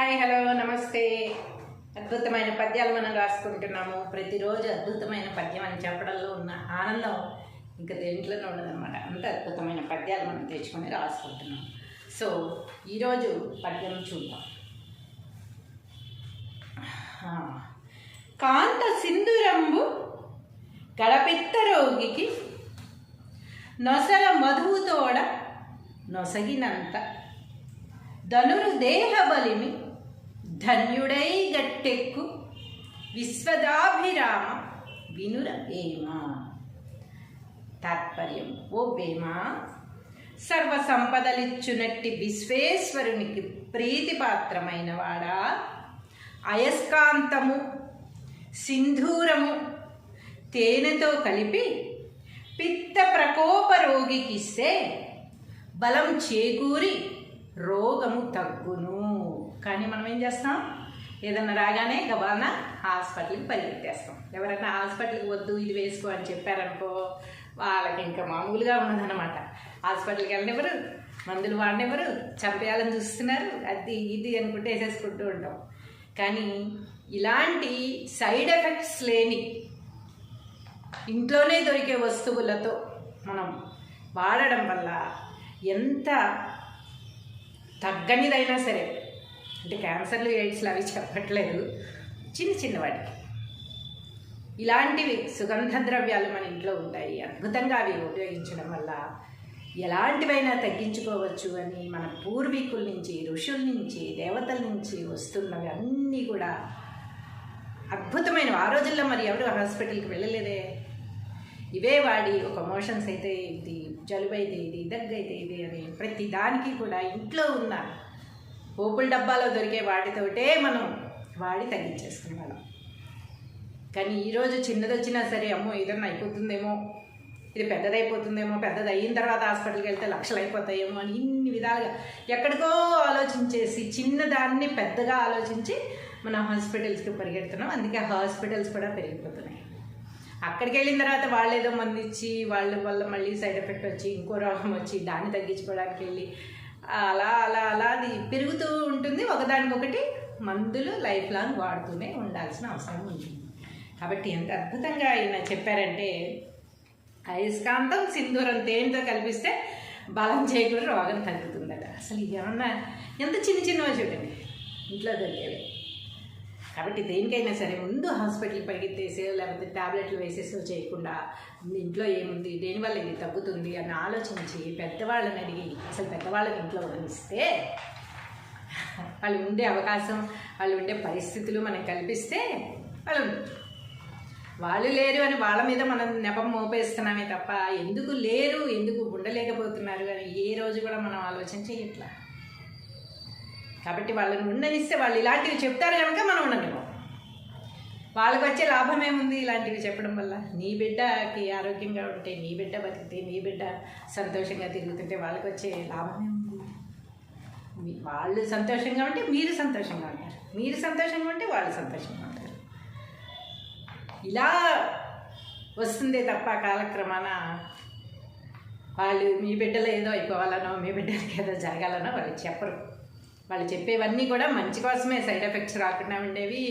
Hi hello నమస్తే. అద్భుతమైన పద్యాలు మనం రాసుకుంటున్నాము. ప్రతిరోజు అద్భుతమైన పద్యం అని చెప్పడంలో ఉన్న ఆనందం ఇంకా దేంట్లోనే ఉండదన్నమాట. అంత అద్భుతమైన పద్యాలు మనం తెచ్చుకొని రాసుకుంటున్నాం. సో ఈరోజు పద్యం చూద్దాం. కాంత సింధురంబు గడపిత్త రోగికి నొసల మధువుతోడ నొసగినంత ధనురు దేహ బలిమి ధన్యుడై గట్టెక్కు విశ్వదాభిరామ వినుర వేమ. తాత్పర్యం: ఓ వేమ, సర్వ సంపదలిచ్చునట్టి విశ్వేశ్వరునికి ప్రీతిపాత్రమైన వాడా, అయస్కాంతము సింధూరము తేనెతో కలిపి పిత్త ప్రకోప రోగికిస్తే బలం చేకూరి రోగము తగ్గును. కానీ మనం ఏం చేస్తాం? ఏదన్నా రాగానే గబానా హాస్పిటల్కి పరిగెత్తేస్తాం. ఎవరైనా హాస్పిటల్కి వద్దు ఇది వేసుకో అని చెప్పారనుకో, వాళ్ళకి ఇంకా మామూలుగా ఉన్నదన్నమాట. హాస్పిటల్కి వెళ్ళనివ్వరు, మందులు వాడినివ్వరు, చంపేయాలని చూస్తున్నారు, అది ఇది అనుకుంటే వేసేసుకుంటూ ఉంటాం. కానీ ఇలాంటి సైడ్ ఎఫెక్ట్స్ లేని ఇంట్లోనే దొరికే వస్తువులతో మనం వాడడం వల్ల ఎంత తగ్గనిదైనా సరే, అంటే క్యాన్సర్లు ఎయిడ్స్లు అవి చెప్పట్లేదు, చిన్న చిన్న వాటికి ఇలాంటివి సుగంధ ద్రవ్యాలు మన ఇంట్లో ఉంటాయి. అద్భుతంగా అవి ఉపయోగించడం వల్ల ఎలాంటివైనా తగ్గించుకోవచ్చు అని మన పూర్వీకుల నుంచి, ఋషుల నుంచి, దేవతల నుంచి వస్తున్నవి అన్నీ కూడా అద్భుతమైనవి. ఆ రోజుల్లో మరి ఎవరు హాస్పిటల్కి వెళ్ళలేదే. ఇవే వాడి ఒక మోషన్స్ అయితే ఇది, జలుబు అయితే ఇది, దగ్గు అయితే ఇది అని ప్రతి దానికి కూడా ఇంట్లో ఉన్న పోపుల డబ్బాలో దొరికే వాటితోటే మనం వాడి తగ్గించేస్తున్నాం. కానీ ఈరోజు చిన్నది వచ్చినా సరే, అమ్మో ఏదన్నా అయిపోతుందేమో, ఇది పెద్దదైపోతుందేమో, పెద్దది అయిన తర్వాత హాస్పిటల్కి వెళ్తే లక్షలు అయిపోతాయేమో అని ఇన్ని విధాలుగా ఎక్కడికో ఆలోచించేసి చిన్నదాన్ని పెద్దగా ఆలోచించి మనం హాస్పిటల్స్కి పరిగెడుతున్నాం. అందుకే హాస్పిటల్స్ కూడా పెరిగిపోతున్నాయి. అక్కడికి వెళ్ళిన తర్వాత వాళ్ళు ఏదో మంది ఇచ్చి వాళ్ళ వల్ల మళ్ళీ సైడ్ ఎఫెక్ట్ వచ్చి ఇంకో రోగం వచ్చి దాన్ని తగ్గించుకోవడానికి వెళ్ళి అలా అలా అలా అది పెరుగుతూ ఉంటుంది. ఒకదానికొకటి మందులు లైఫ్ లాంగ్ వాడుతూనే ఉండాల్సిన అవసరం ఉంటుంది. కాబట్టి ఎంత అద్భుతంగా ఆయన చెప్పారంటే, అయస్కాంతం సింధూరం తేనెతో కల్పిస్తే బలం చేకూరి రోగం తగ్గుతుందట. అసలు ఇది ఏమన్నా ఎంత చిన్న చిన్నవి చూడండి ఇంట్లో దొరికేవి. కాబట్టి దేనికైనా సరే ముందు హాస్పిటల్కి పరిగెత్తేసే లేకపోతే ట్యాబ్లెట్లు వేసేసో చేయకుండా ఇంట్లో ఏముంది, దేనివల్ల ఇది తగ్గుతుంది అని ఆలోచించి పెద్దవాళ్ళని అడిగి, అసలు పెద్దవాళ్ళని ఇంట్లో వదిలిస్తే వాళ్ళు ఉండే అవకాశం, వాళ్ళు ఉండే పరిస్థితులు మనం కల్పిస్తే వాళ్ళు లేరు అని వాళ్ళ మీద మనం నెపం మోపేస్తున్నామే తప్ప ఎందుకు లేరు, ఎందుకు ఉండలేకపోతున్నారు అని ఏ రోజు కూడా మనం ఆలోచన చేయట్లా. కాబట్టి వాళ్ళని ఉండనిస్తే వాళ్ళు ఇలాంటివి చెప్తారు కనుక మనం ఉండనివ్వం. వాళ్ళకి వచ్చే లాభం ఏముంది ఇలాంటివి చెప్పడం వల్ల? నీ బిడ్డకి ఆరోగ్యంగా ఉంటే, నీ బిడ్డ బతికితే, నీ బిడ్డ సంతోషంగా తిరుగుతుంటే వాళ్ళకి వచ్చే లాభం ఏముంది? వాళ్ళు సంతోషంగా ఉంటే మీరు సంతోషంగా ఉంటారు, మీరు సంతోషంగా ఉంటే వాళ్ళు సంతోషంగా ఉంటారు. ఇలా వస్తుందే తప్ప కాలక్రమాన వాళ్ళు మీ బిడ్డలో ఏదో అయిపోవాలనో, మీ బిడ్డలకి ఏదో జరగాలనో వాళ్ళు చెప్పరు. వాళ్ళు చెప్పేవన్నీ కూడా మంచి కోసమే, సైడ్ ఎఫెక్ట్స్ రాకుండా ఉండేవి,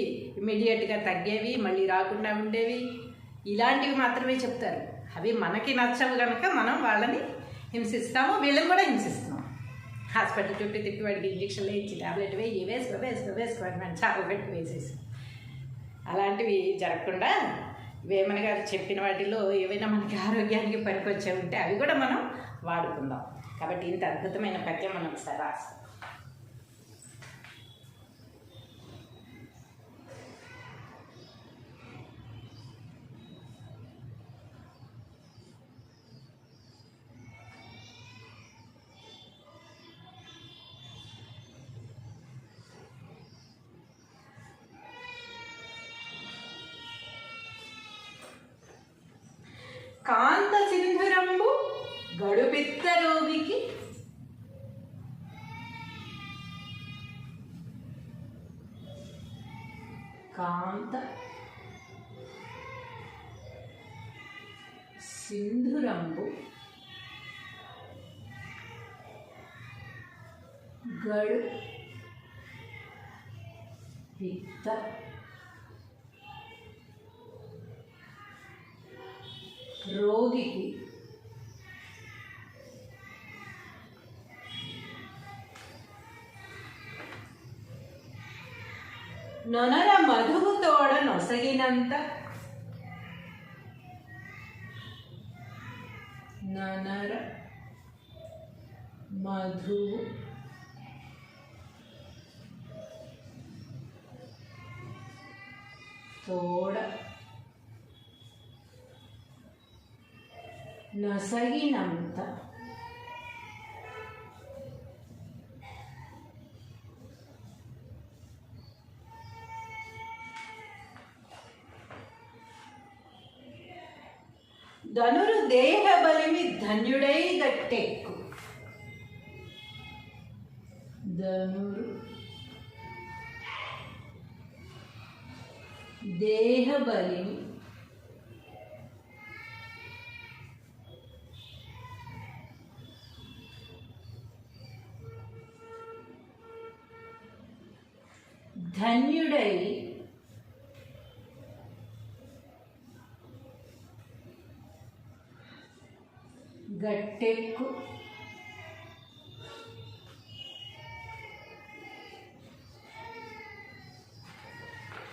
ఇమీడియట్గా తగ్గేవి, మళ్ళీ రాకుండా ఉండేవి, ఇలాంటివి మాత్రమే చెప్తారు. అవి మనకి నచ్చవు కనుక మనం వాళ్ళని హింసిస్తాము, వీళ్ళని కూడా హింసిస్తున్నాం. హాస్పిటల్ చుట్టూ తిప్పి వాడికి ఇంజక్షన్లు ఇచ్చి ట్యాబ్లెట్ వేసుకోండి చాలా పెట్టి వేసేసి, అలాంటివి జరగకుండా వేమన గారు చెప్పిన వాటిలో ఏవైనా మనకి ఆరోగ్యానికి పనికొచ్చే ఉంటే అవి కూడా మనం వాడుకుందాం. కాబట్టి ఇంత అద్భుతమైన పద్యం మనం ఒకసారి రాస్తాం. కాంత సింధురంబు గడుపిత్త రోగికి కాంత సింధురంబు పిత్త రోగికి నొనర మధువు తోడ నొసగినంత నొనర మధువు తోడ నొసగినంత ధనురు దేహ బలిమి ధన్యుడై గట్టెక్కు ధనురు దేహ బలిమి ధన్యుడై గట్టెక్కు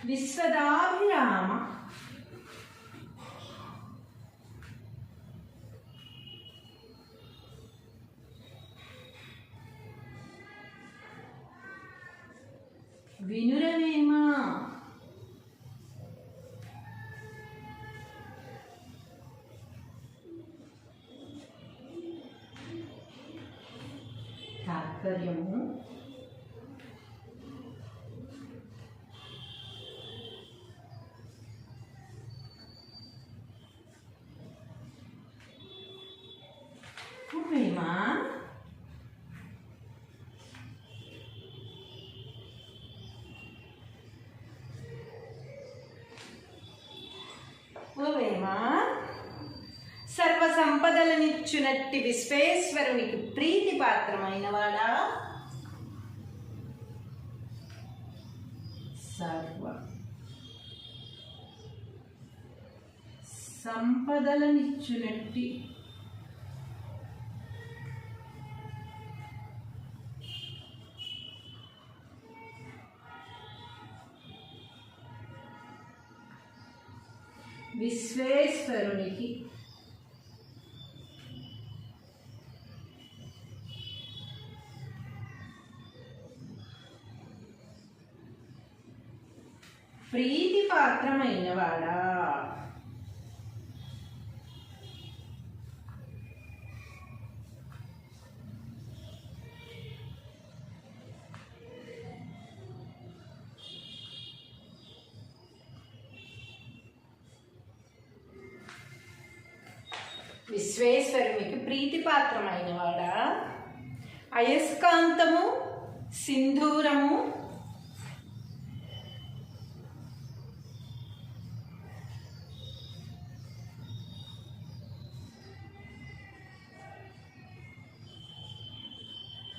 విశ్వదాభిరామ వినురవేమా తాత్పర్యము వేమా ఓవేమా సర్వ సంపదలనిచ్చునట్టి విశ్వేశ్వరునికి ప్రీతి పాత్రమైన వాడా సర్వ సంపదలనిచ్చునట్టి విశ్వేశ్వరునికి ప్రీతి పాత్రమైన వాడా విశ్వేశ్వరునికి ప్రీతిపాత్రమైన వాడా అయస్కాంతము సింధూరము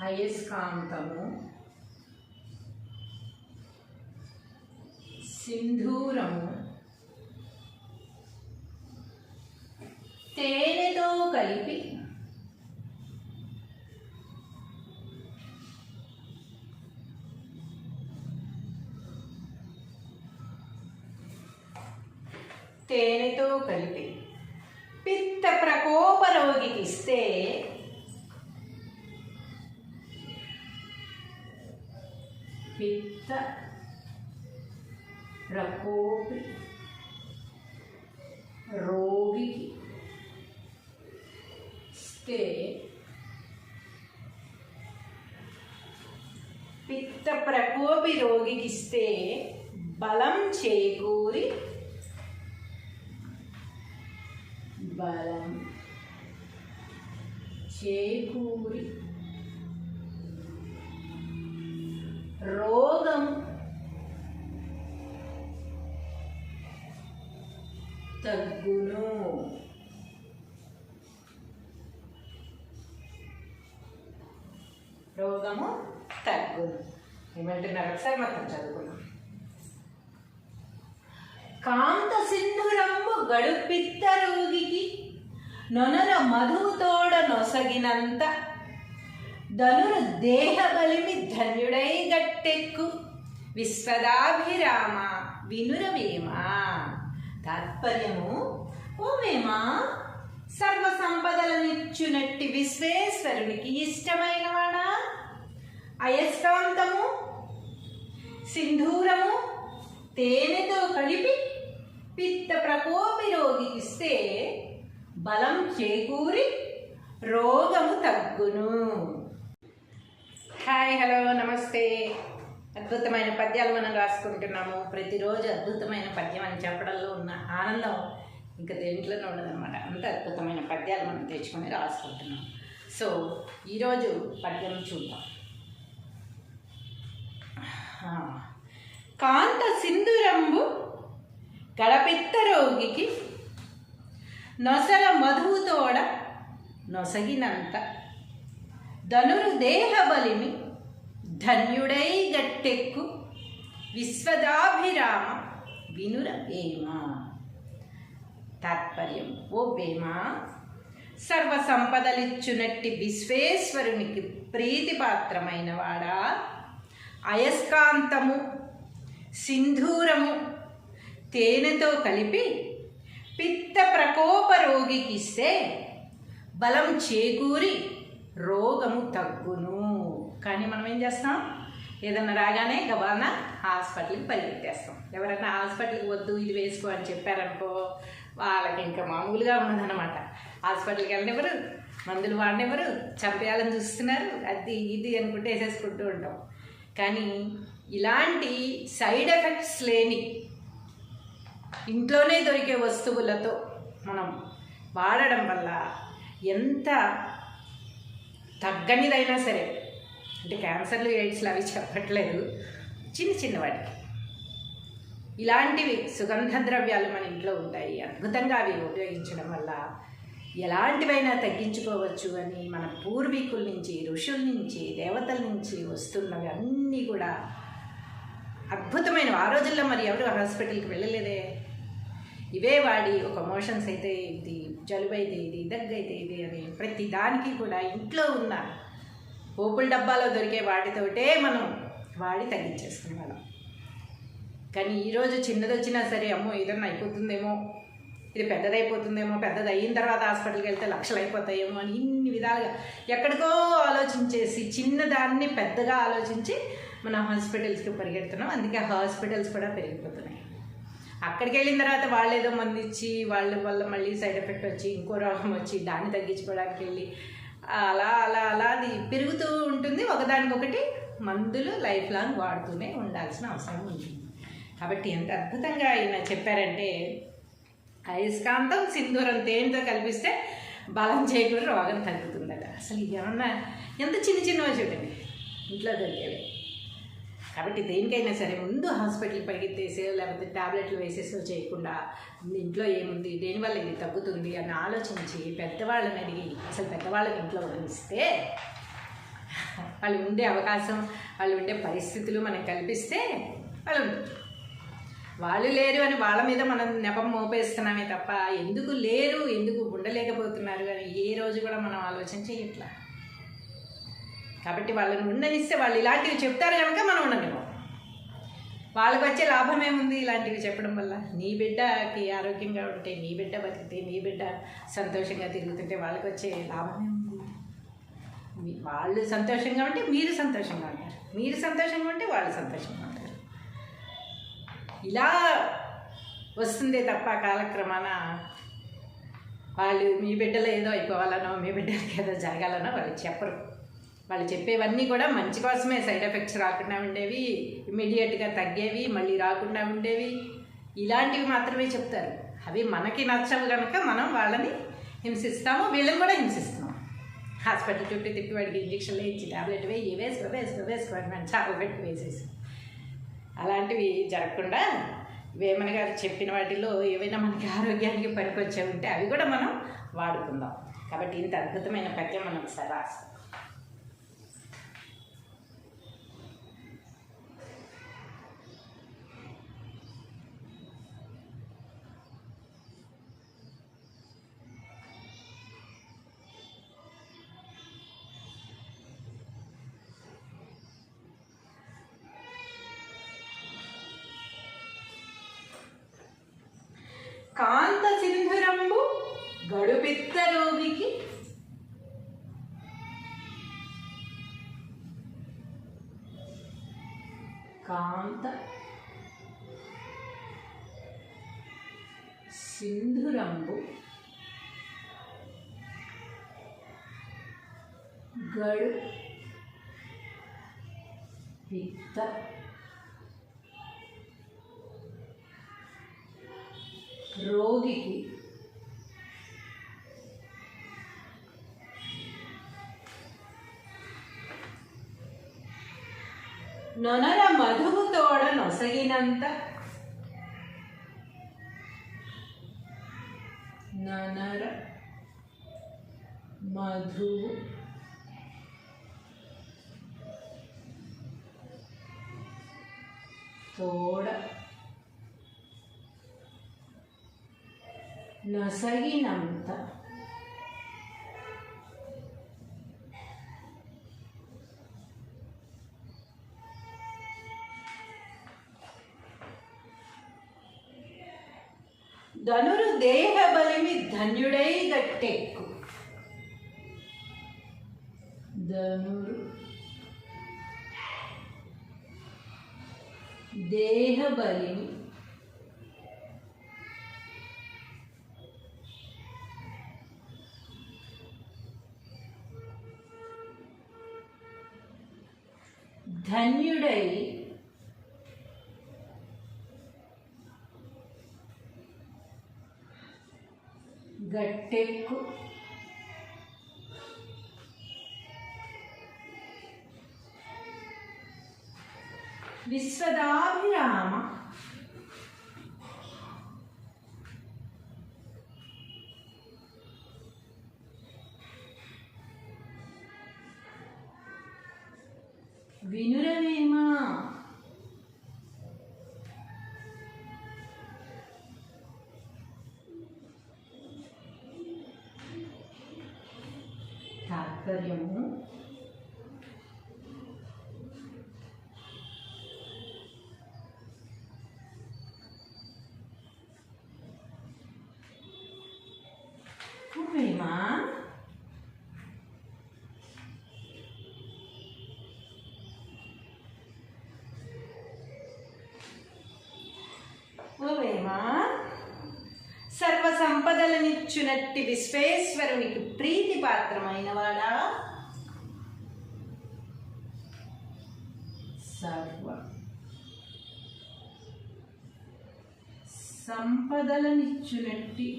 అయస్కాంతము సింధూరము తేనెతో కలిపి పిత్త ప్రకోప రోగికి ఇస్తే పిత్త ప్రకోపి రోగికి పిత్త ప్రకోపి రోగికి ఇస్తే బలం చేకూరి రోగం తగ్గును. రోగము తగ్గును. ఏమంటున్నారు ఒకసారి మొత్తం చదువుకున్నాం. కాంత సింధురంబు గడుపిత్త రోగికి నొనల మధువుతోడ నొసగినంత ధనురు దేహ బలిమి ధన్యుడై గట్టెక్కు విశ్వదాభిరామ వినురవేమా. తాత్పర్యము, ఓ వేమ, సర్వ సంపదలనిచ్చునట్టి విశ్వేశ్వరునికి ఇష్టమైనవాడా, అయస్కాంతము సింధూరము తేనెతో కలిపి పిత్త ప్రకోపి రోగికిస్తే బలం చేకూరి రోగము తగ్గును. హాయ్, హలో, నమస్తే. అద్భుతమైన పద్యాలు మనం రాసుకుంటున్నాము. ప్రతిరోజు అద్భుతమైన పద్యం అని చెప్పడంలో ఉన్న ఆనందం ఇంకా దేంట్లోనే ఉండదన్నమాట. అంత అద్భుతమైన పద్యాలు మనం తెచ్చుకొని రాసుకుంటున్నాం. సో ఈరోజు పద్యం చూద్దాం. కాంత సింధురంబు గడపిత్త రోగికి నొసల మధువుతోడ నొసగినంత ధనురు దేహ బలిమి ధన్యుడై గట్టెక్కు విశ్వదాభిరామ వినుర వేమ. తాత్పర్యం, ఓ వేమ, సర్వ సంపదలిచ్చునట్టి విశ్వేశ్వరునికి ప్రీతిపాత్రమైన వాడా, అయస్కాంతము సింధూరము తేనెతో కలిపి పిత్త ప్రకోప రోగికిస్తే బలం చేకూరి రోగము తగ్గును. కానీ మనం ఏం చేస్తాం, ఏదన్నా రాగానే గబానా హాస్పిటల్కి పరిగెత్తేస్తాం. ఎవరైనా హాస్పిటల్కి వద్దు ఇది వేసుకో అని చెప్పారనుకో, వాళ్ళకి ఇంకా మామూలుగా ఉన్నదన్నమాట. హాస్పిటల్కి వెళ్ళనివ్వరు, మందులు వాడినివ్వరు, చంపేయాలని చూస్తున్నారు, అది ఇది అనుకుంటే వేసేసుకుంటూ ఉంటాం. కానీ ఇలాంటి సైడ్ ఎఫెక్ట్స్ లేని ఇంట్లోనే దొరికే వస్తువులతో మనం వాడడం వల్ల ఎంత తగ్గనిదైనా సరే, అంటే క్యాన్సర్లు ఎయిడ్స్లు అవి చెప్పట్లేదు, చిన్న వాటికి ఇలాంటివి సుగంధ ద్రవ్యాలు మన ఇంట్లో ఉంటాయి. అద్భుతంగా అవి ఉపయోగించడం వల్ల ఎలాంటివైనా తగ్గించుకోవచ్చు అని మన పూర్వీకుల నుంచి, ఋషుల నుంచి, దేవతల నుంచి వస్తున్నవి అన్నీ కూడా అద్భుతమైనవి. ఆ రోజుల్లో మరి ఎవరు హాస్పిటల్కి వెళ్ళలేదే. ఇవే వాడి ఒక మోషన్స్ అయితే ఇది, జలుబు అయితే ఇది, దగ్గు అయితే ఇది అని ప్రతి దానికి కూడా ఇంట్లో ఉన్న పోపుల డబ్బాలో దొరికే వాటితోటే మనం వాడి తగ్గించేసుకునే వాళ్ళం. కానీ ఈరోజు చిన్నది వచ్చినా సరే, అమ్మో ఏదన్నా అయిపోతుందేమో, ఇది పెద్దదైపోతుందేమో, పెద్దది అయిన తర్వాత హాస్పిటల్కి వెళ్తే లక్షలు అయిపోతాయేమో అని ఇన్ని విధాలుగా ఎక్కడికో ఆలోచించేసి చిన్నదాన్ని పెద్దగా ఆలోచించి మనం హాస్పిటల్స్కి పరిగెడుతున్నాం. అందుకే హాస్పిటల్స్ కూడా పెరిగిపోతున్నాయి. అక్కడికి వెళ్ళిన తర్వాత వాళ్ళు ఏదో మంది ఇచ్చి వాళ్ళ వల్ల మళ్ళీ సైడ్ ఎఫెక్ట్ వచ్చి ఇంకో రోగం వచ్చి దాన్ని తగ్గించుకోవడానికి వెళ్ళి అలా అలా అలా అది పెరుగుతూ ఉంటుంది. ఒకదానికొకటి మందులు లైఫ్ లాంగ్ వాడుతూనే ఉండాల్సిన అవసరం ఉంటుంది. కాబట్టి ఎంత అద్భుతంగా ఆయన చెప్పారంటే, అయస్కాంతం సింధూరం తేనెతో కల్పిస్తే బలం చేకూరి రోగం తగ్గుతుందట. అసలు ఇది ఏమన్నా ఎంత చిన్నవి చూడండి ఇంట్లో దొరికేవి. కాబట్టి దేనికైనా సరే ముందు హాస్పిటల్కి పరిగెత్తేసే లేకపోతే ట్యాబ్లెట్లు వేసేసో చేయకుండా ఇంట్లో ఏముంది, దేనివల్ల ఇది తగ్గుతుంది అని ఆలోచించి పెద్దవాళ్ళని అడిగి, అసలు పెద్దవాళ్ళని ఇంట్లో వదిలిస్తే వాళ్ళు ఉండే అవకాశం, వాళ్ళు ఉండే పరిస్థితులు మనం కల్పిస్తే వాళ్ళు లేరు అని వాళ్ళ మీద మనం నెపం మోపేస్తున్నామే తప్ప ఎందుకు లేరు, ఎందుకు ఉండలేకపోతున్నారు అని ఏ రోజు కూడా మనం ఆలోచన చేయట్లా. కాబట్టి వాళ్ళని ఉండనిస్తే వాళ్ళు ఇలాంటివి చెప్తారు కనుక మనం ఉండలేము. వాళ్ళకి వచ్చే లాభం ఏముంది ఇలాంటివి చెప్పడం వల్ల? నీ బిడ్డకి ఆరోగ్యంగా ఉంటే, నీ బిడ్డ బతికితే, నీ బిడ్డ సంతోషంగా తిరుగుతుంటే వాళ్ళకి వచ్చే లాభం ఏముంది? వాళ్ళు సంతోషంగా ఉంటే మీరు సంతోషంగా ఉంటారు, మీరు సంతోషంగా ఉంటే వాళ్ళు సంతోషంగా ఉంటారు. ఇలా వస్తుందే తప్ప కాలక్రమాన వాళ్ళు మీ బిడ్డలో ఏదో అయిపోవాలనో, మీ బిడ్డలకి ఏదో జరగాలనో వాళ్ళు చెప్పరు. వాళ్ళు చెప్పేవన్నీ కూడా మంచి కోసమే, సైడ్ ఎఫెక్ట్స్ రాకుండా ఉండేవి, ఇమ్మీడియట్గా తగ్గేవి, మళ్ళీ రాకుండా ఉండేవి, ఇలాంటివి మాత్రమే చెప్తారు. అవి మనకి నచ్చవు కనుక మనం వాళ్ళని హింసిస్తాము, వీళ్ళని కూడా హింసిస్తున్నాం. హాస్పిటల్ చుట్టూ తిప్పి వాడికి ఇంజక్షన్లు ఇచ్చి ట్యాబ్లెట్ వేసుకోండి మనం చాలు పెట్టి వేసేసి, అలాంటివి జరగకుండా వేమన గారు చెప్పిన వాటిలో ఏవైనా మనకి ఆరోగ్యానికి పనికొచ్చే ఉంటే అవి కూడా మనం వాడుకుందాం. కాబట్టి ఇంత అద్భుతమైన పద్యం మనం ఒకసారి రాస్తాం. కాంత సింధురంబు గడుపిత్త రోగికి కాంత సింధురంబు గడు పిత్త రోగికి నొనర మధువు తోడ నొసగినంత నొనర మధువు తోడ నొసగినంత ధనురు దేహ బలిమి ధన్యుడై గట్టెక్కు ధనురు దేహ బలిమి ధన్యుడై గట్టెక్కు విశ్వదాభిరామ వినురవేమా తాత్పర్యము వేమా ఓవేమా సర్వ సంపదలనిచ్చునట్టి విశ్వేశ్వరునికి ప్రీతి పాత్రమైన వాడా సర్వ సంపదలనిచ్చునట్టి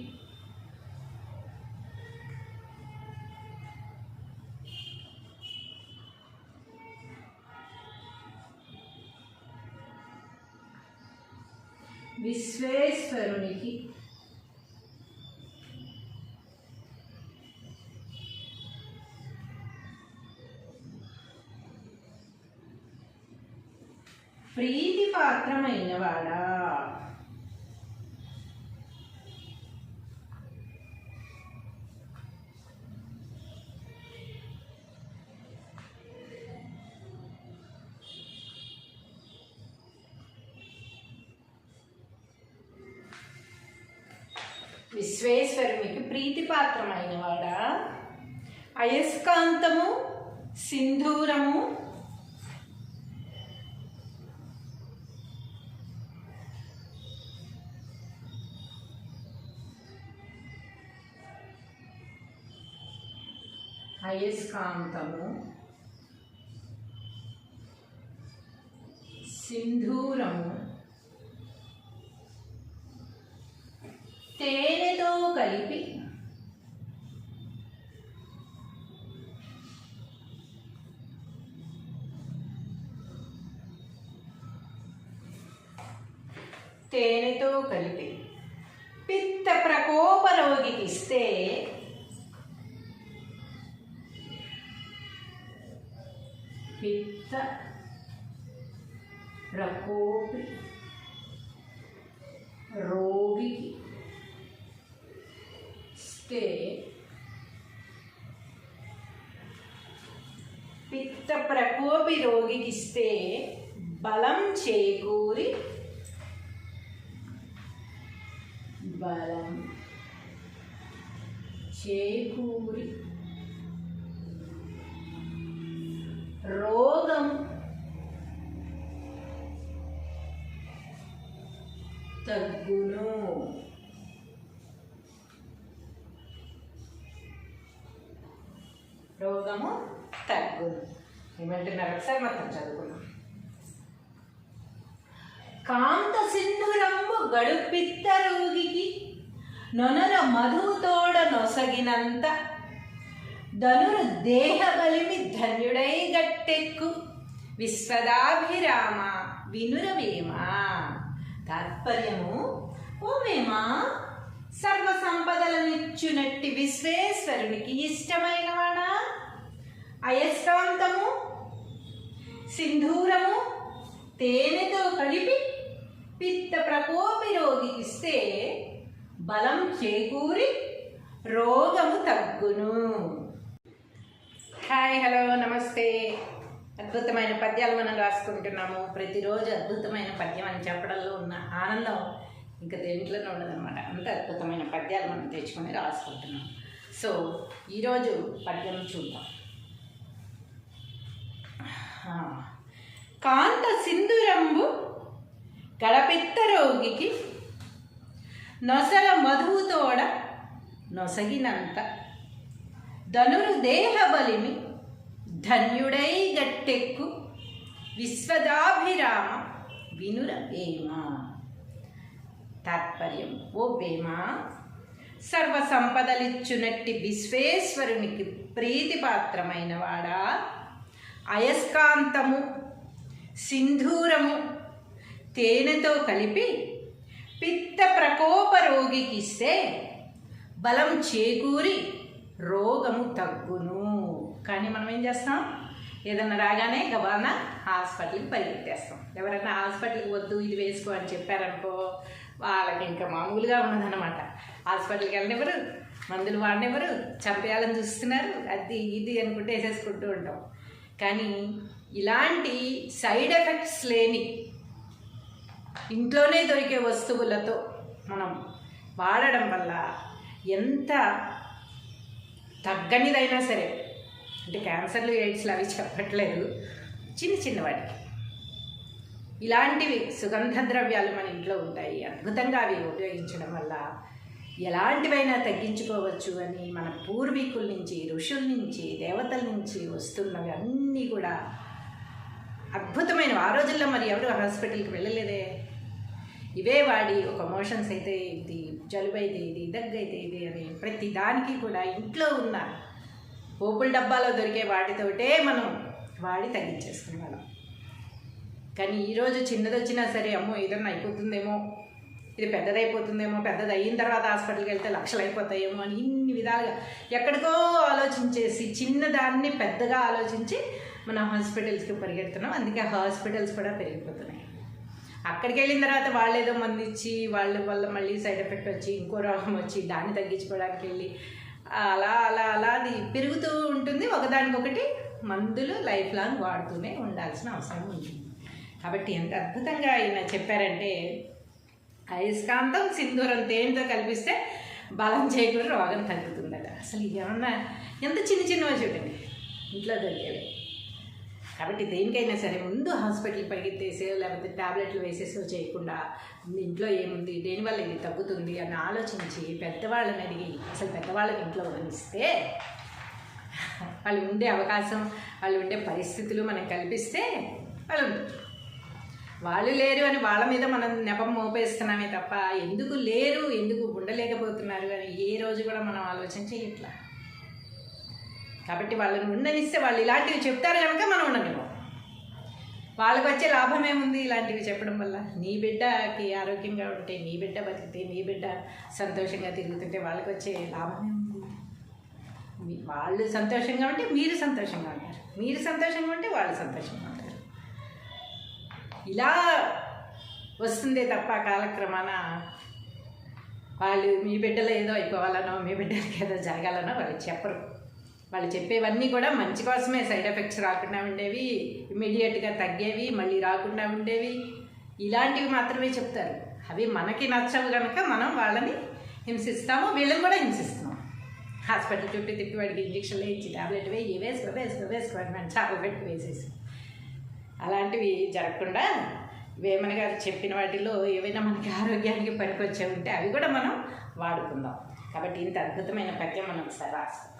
విశ్వేశ్వరునికి ప్రీతి పాత్రమైన వాడా విశ్వేశ్వరునికి ప్రీతిపాత్రమైన వాడా అయస్కాంతము సింధూరము అయస్కాంతము సింధూరము తేనెతో కలిపి పిత్త ప్రకోప రోగికి ఇస్తే పిత్త ప్రకోపి రోగికి పిత్త ప్రకోపి రోగికి ఇస్తే బలం చేకూరి బలం చేకూరి రోగం తగ్గును. రోగము తగ్గును. ఏమంటున్నారు ఒకసారి మొత్తం చదువుకున్నాం. కాంత సింధురంబు గడుపిత్త రోగికి నొనర మధుతోడ నొసగినంత ధనురు దేహ బలిమి ధన్యుడై గట్టెక్కు విశ్వదాభిరామ వినురవేమా. తాత్పర్యము, ఓ వేమా, సర్వ సంపదలనిచ్చునట్టి విశ్వేశ్వరునికి ఇష్టమైనవాడా, అయస్కాంతము సింధూరము తేనెతో కలిపి పిత్త ప్రకోపి రోగికిస్తే బలం చేకూరి రోగము తగ్గును. హాయ్, హలో, నమస్తే. అద్భుతమైన పద్యాలు మనం రాసుకుంటున్నాము. ప్రతిరోజు అద్భుతమైన పద్యం అని చెప్పడంలో ఉన్న ఆనందం ఇంకా దేంట్లోనే ఉండదన్నమాట. అంత అద్భుతమైన పద్యాలు మనం తెచ్చుకొని రాసుకుంటున్నాం. సో ఈరోజు పద్యం చూద్దాం. కాంత సింధురంబు గడపిత్త రోగికి నొసల మధుతోడ నొసగినంత ధనురు దేహ బలిమి ధన్యుడై గట్టెక్కు విశ్వదాభిరామ వినుర వేమ. తాత్పర్యం, ఓ వేమ, సర్వ సంపదలిచ్చునట్టి విశ్వేశ్వరునికి ప్రీతిపాత్రమైన వాడా, అయస్కాంతము సింధూరము తేనెతో కలిపి పిత్త ప్రకోప రోగికిస్తే బలం చేకూరి రోగము తగ్గును. కానీ మనం ఏం చేస్తాం, ఏదన్నా రాగానే గబానా హాస్పిటల్కి పరిగెత్తేస్తాం. ఎవరైనా హాస్పిటల్కి వద్దు ఇది వేసుకో అని చెప్పారనుకో, వాళ్ళకి ఇంకా మామూలుగా ఉన్నదన్నమాట. హాస్పిటల్కి వెళ్ళనివ్వరు, మందులు వాడినివ్వరు, చంపేయాలని చూస్తున్నారు, అది ఇది అనుకుంటే వేసేసుకుంటూ ఉంటాం. కానీ ఇలాంటి సైడ్ ఎఫెక్ట్స్ లేని ఇంట్లోనే దొరికే వస్తువులతో మనం వాడడం వల్ల ఎంత తగ్గనిదైనా సరే, అంటే క్యాన్సర్లు ఎయిడ్స్లు అవి చెప్పట్లేదు, చిన్న చిన్న వాటికి ఇలాంటివి సుగంధ ద్రవ్యాలు మన ఇంట్లో ఉంటాయి. అద్భుతంగా అవి ఉపయోగించడం వల్ల ఎలాంటివైనా తగ్గించుకోవచ్చు అని మన పూర్వీకుల నుంచి, ఋషుల నుంచి, దేవతల నుంచి వస్తున్నవి అన్నీ కూడా అద్భుతమైనవి. ఆ రోజుల్లో మరి ఎవరు హాస్పిటల్కి వెళ్ళలేదే. ఇవే వాడి ఒక మోషన్స్ అయితే ఇది, జలుబు అయితే ఇది, దగ్గు అయితే ఇది అని ప్రతి దానికి కూడా ఇంట్లో ఉన్న పోపుల డబ్బాలో దొరికే వాటితోటే మనం వాడి తగ్గించేసుకునే వాళ్ళం. కానీ ఈరోజు చిన్నది వచ్చినా సరే, అమ్మో ఏదన్నా అయిపోతుందేమో, ఇది పెద్దదైపోతుందేమో, పెద్దది అయిన తర్వాత హాస్పిటల్కి వెళ్తే లక్షలు అయిపోతాయేమో అని ఇన్ని విధాలుగా ఎక్కడికో ఆలోచించేసి చిన్నదాన్ని పెద్దగా ఆలోచించి మనం హాస్పిటల్స్కి పరిగెడుతున్నాం. అందుకే హాస్పిటల్స్ కూడా పెరిగిపోతున్నాయి. అక్కడికి వెళ్ళిన తర్వాత వాళ్ళు ఏదో మందు ఇచ్చి వాళ్ళ వల్ల మళ్ళీ సైడ్ ఎఫెక్ట్ వచ్చి ఇంకో రోగం వచ్చి దాన్ని తగ్గించుకోవడానికి వెళ్ళి అలా అలా అలా అది పెరుగుతూ ఉంటుంది. ఒకదానికొకటి మందులు లైఫ్ లాంగ్ వాడుతూనే ఉండాల్సిన అవసరం ఉంటుంది. కాబట్టి ఎంత అద్భుతంగా ఆయన చెప్పారంటే, అయస్కాంతం సింధూరం తేనెతో కల్పిస్తే బలం చేకూరి రోగం తగ్గుతుందట. అసలు ఇది ఏమన్నా ఎంత చిన్న చిన్నవి చూడండి ఇంట్లో దొరికేవి. కాబట్టి దేనికైనా సరే ముందు హాస్పిటల్కి పరిగెత్తేసే లేకపోతే ట్యాబ్లెట్లు వేసేసో చేయకుండా ఇంట్లో ఏముంది, దేనివల్ల ఇది తగ్గుతుంది అని ఆలోచించి పెద్దవాళ్ళని అడిగి, అసలు పెద్దవాళ్ళకి ఇంట్లో వదిలిస్తే వాళ్ళు ఉండే అవకాశం, వాళ్ళు ఉండే పరిస్థితులు మనం కల్పిస్తే వాళ్ళు లేరు అని వాళ్ళ మీద మనం నెపం మోపేస్తున్నామే తప్ప ఎందుకు లేరు, ఎందుకు ఉండలేకపోతున్నారు అని ఏ రోజు కూడా మనం ఆలోచన చేయట్లా. కాబట్టి వాళ్ళని ఉండనిస్తే వాళ్ళు ఇలాంటివి చెప్తారు కనుక మనం ఉండనివ్వం. వాళ్ళకి వచ్చే లాభం ఏముంది ఇలాంటివి చెప్పడం వల్ల? నీ బిడ్డకి ఆరోగ్యంగా ఉంటే, నీ బిడ్డ బతికితే, నీ బిడ్డ సంతోషంగా తిరుగుతుంటే వాళ్ళకి వచ్చే లాభం ఏముంది? వాళ్ళు సంతోషంగా ఉంటే మీరు సంతోషంగా ఉంటారు, మీరు సంతోషంగా ఉంటే వాళ్ళు సంతోషంగా ఉంటారు. ఇలా వస్తుందే తప్ప కాలక్రమాన వాళ్ళు మీ బిడ్డలో ఏదో అయిపోవాలనో, మీ బిడ్డలకి ఏదో జరగాలనో వాళ్ళు చెప్పరు. వాళ్ళు చెప్పేవన్నీ కూడా మంచి కోసమే. సైడ్ ఎఫెక్ట్స్ రాకుండా ఉండేవి, ఇమ్మీడియట్గా తగ్గేవి, మళ్ళీ రాకుండా ఉండేవి, ఇలాంటివి మాత్రమే చెప్తారు. అవి మనకి నచ్చవు కనుక మనం వాళ్ళని హింసిస్తాము, వీళ్ళని కూడా హింసిస్తున్నాం. హాస్పిటల్ చుట్టూ తిప్పి వాడికి ఇంజక్షన్లు ఇచ్చి ట్యాబ్లెట్ వేయి వేసుకోమని చాలు పెట్టి వేసేసి. అలాంటివి జరగకుండా వేమన గారు చెప్పిన వాటిలో ఏవైనా మనకి ఆరోగ్యానికి పనికొచ్చే ఉంటే అవి కూడా మనం వాడుకుందాం. కాబట్టి ఇంత అద్భుతమైన పద్యం మనం ఒకసారి రాస్తాం.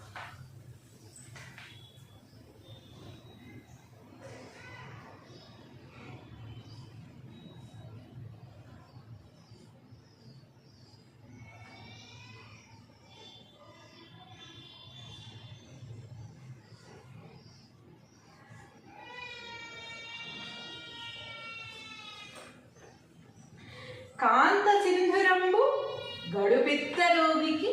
కాంత సింధురంబు గడుపిత్త రోగికి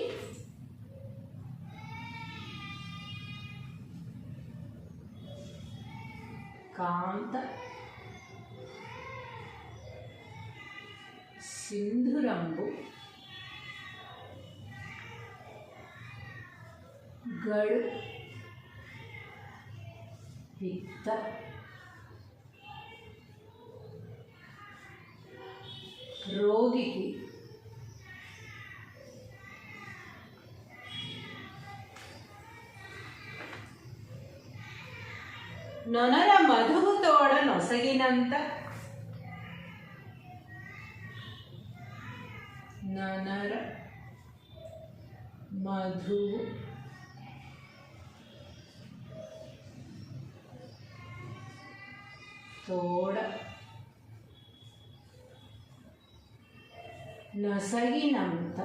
కాంత సింధురంబు గడుపిత్త రోగికి నొనర మధువు తోడ నొసగినంత నొనర మధువు తోడ నొసగినంత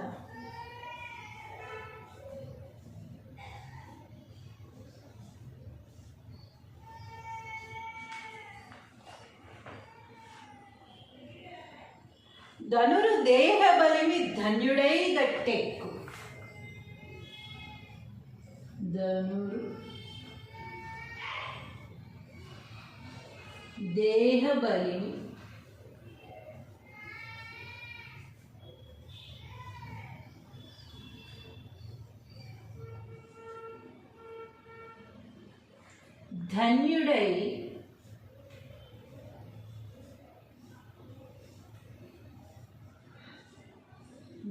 ధనురు దేహ బలిమి ధన్యుడై గట్టెక్కు ధనురు దేహ బలిమి ధన్యుడై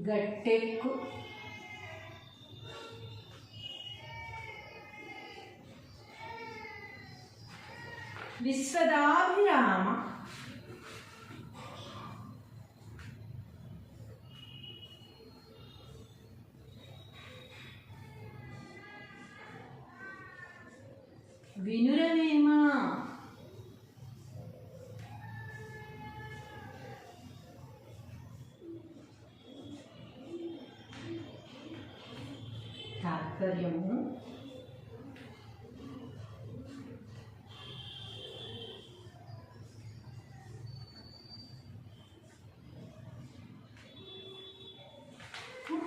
గట్టెక్కు విశ్వదాభిరామ వినురవేమా తాత్పర్యము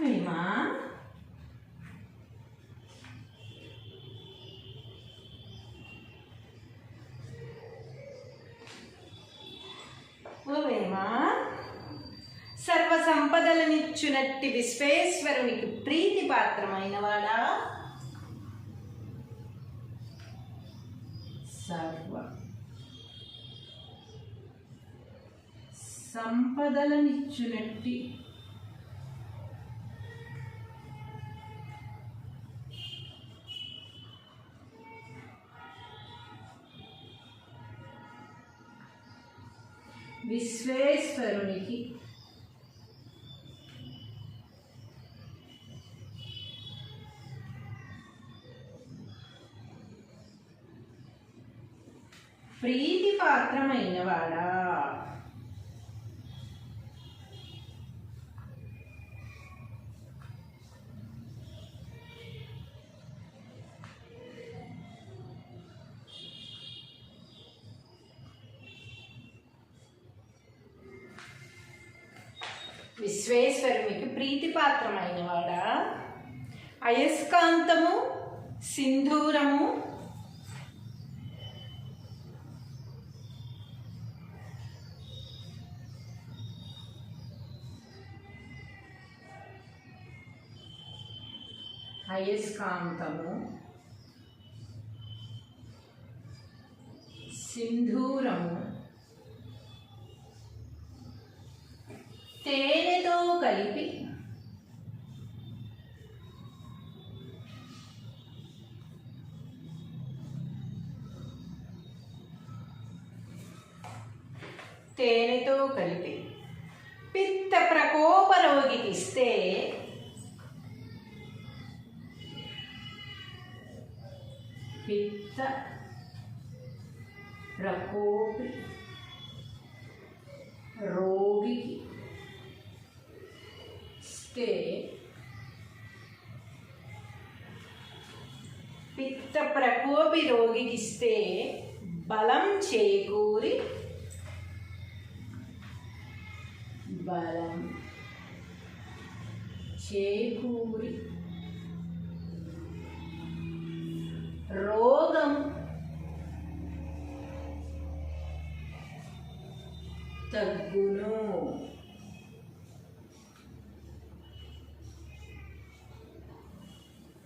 వేమా ఓవేమా సర్వ సంపదలనిచ్చునట్టి విశ్వేశ్వరునికి ప్రీతి పాత్రమైన వాడా సర్వ సంపదలనిచ్చునట్టి విశ్వేశ్వరునికి ప్రీతి పాత్రమైన వాడా విశ్వేశ్వరునికి ప్రీతిపాత్రమైన వాడా అయస్కాంతము సింధూరము అయస్కాంతము సింధూరము తేనెతో కలిపి తేనెతో కలిపి పిత్త ప్రకోప రోగికి ఇస్తే పిత్త ప్రకోపి రోగికి ఇస్తే పిత్త ప్రకోపి రోగికి ఇస్తే బలం చేకూరి రోగం తగ్గును.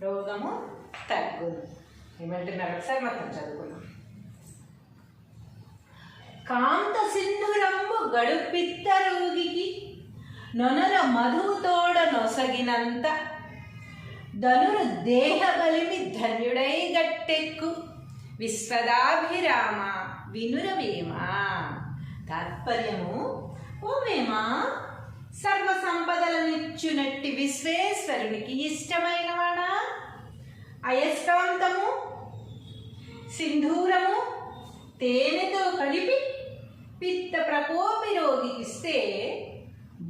రోగము తగ్గును. ఏమంటున్నారు ఒకసారి మొత్తం చదువుకున్నాం. కాంత సింధురంబు గడుపిత్త రోగికి నొనర మధువుతోడ నొసగినంత ధనురు దేహ బలిమి ధన్యుడై గట్టెక్కు విశ్వదాభిరామ వినురవేమా. తాత్పర్యము, ఓ వేమా, సర్వ సంపదలనిచ్చునట్టి విశ్వేశ్వరునికి ఇష్టమైనవాడా, అయస్కాంతము సింధూరము తేనెతో కలిపి పిత్త ప్రకోపి రోగికి ఇస్తే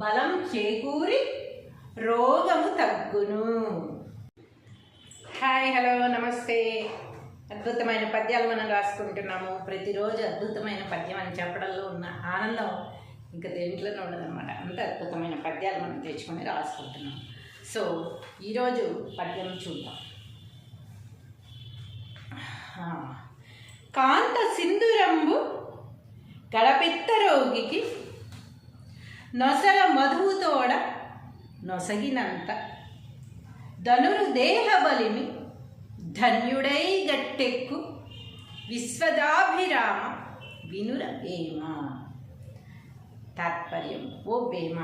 బలం చేకూరి రోగము తగ్గును. హాయ్, హలో, నమస్తే. అద్భుతమైన పద్యాలు మనం రాసుకుంటున్నాము. ప్రతిరోజు అద్భుతమైన పద్యం అని చెప్పడంలో ఉన్న ఆనందం ఇంకా దేంట్లోనే ఉండదన్నమాట. అంత అద్భుతమైన పద్యాలు మనం తెచ్చుకొని రాసుకుంటున్నాం. సో ఈరోజు పద్యం చూద్దాం. కాంత సింధురంబు గడపిత్త రోగికి నొసల మధువుతోడ నొసగినంత ధనురు దేహ బలిమి ధన్యుడై గట్టెక్కు విశ్వదాభిరామ వినుర వేమ. తాత్పర్యం, ఓ వేమ,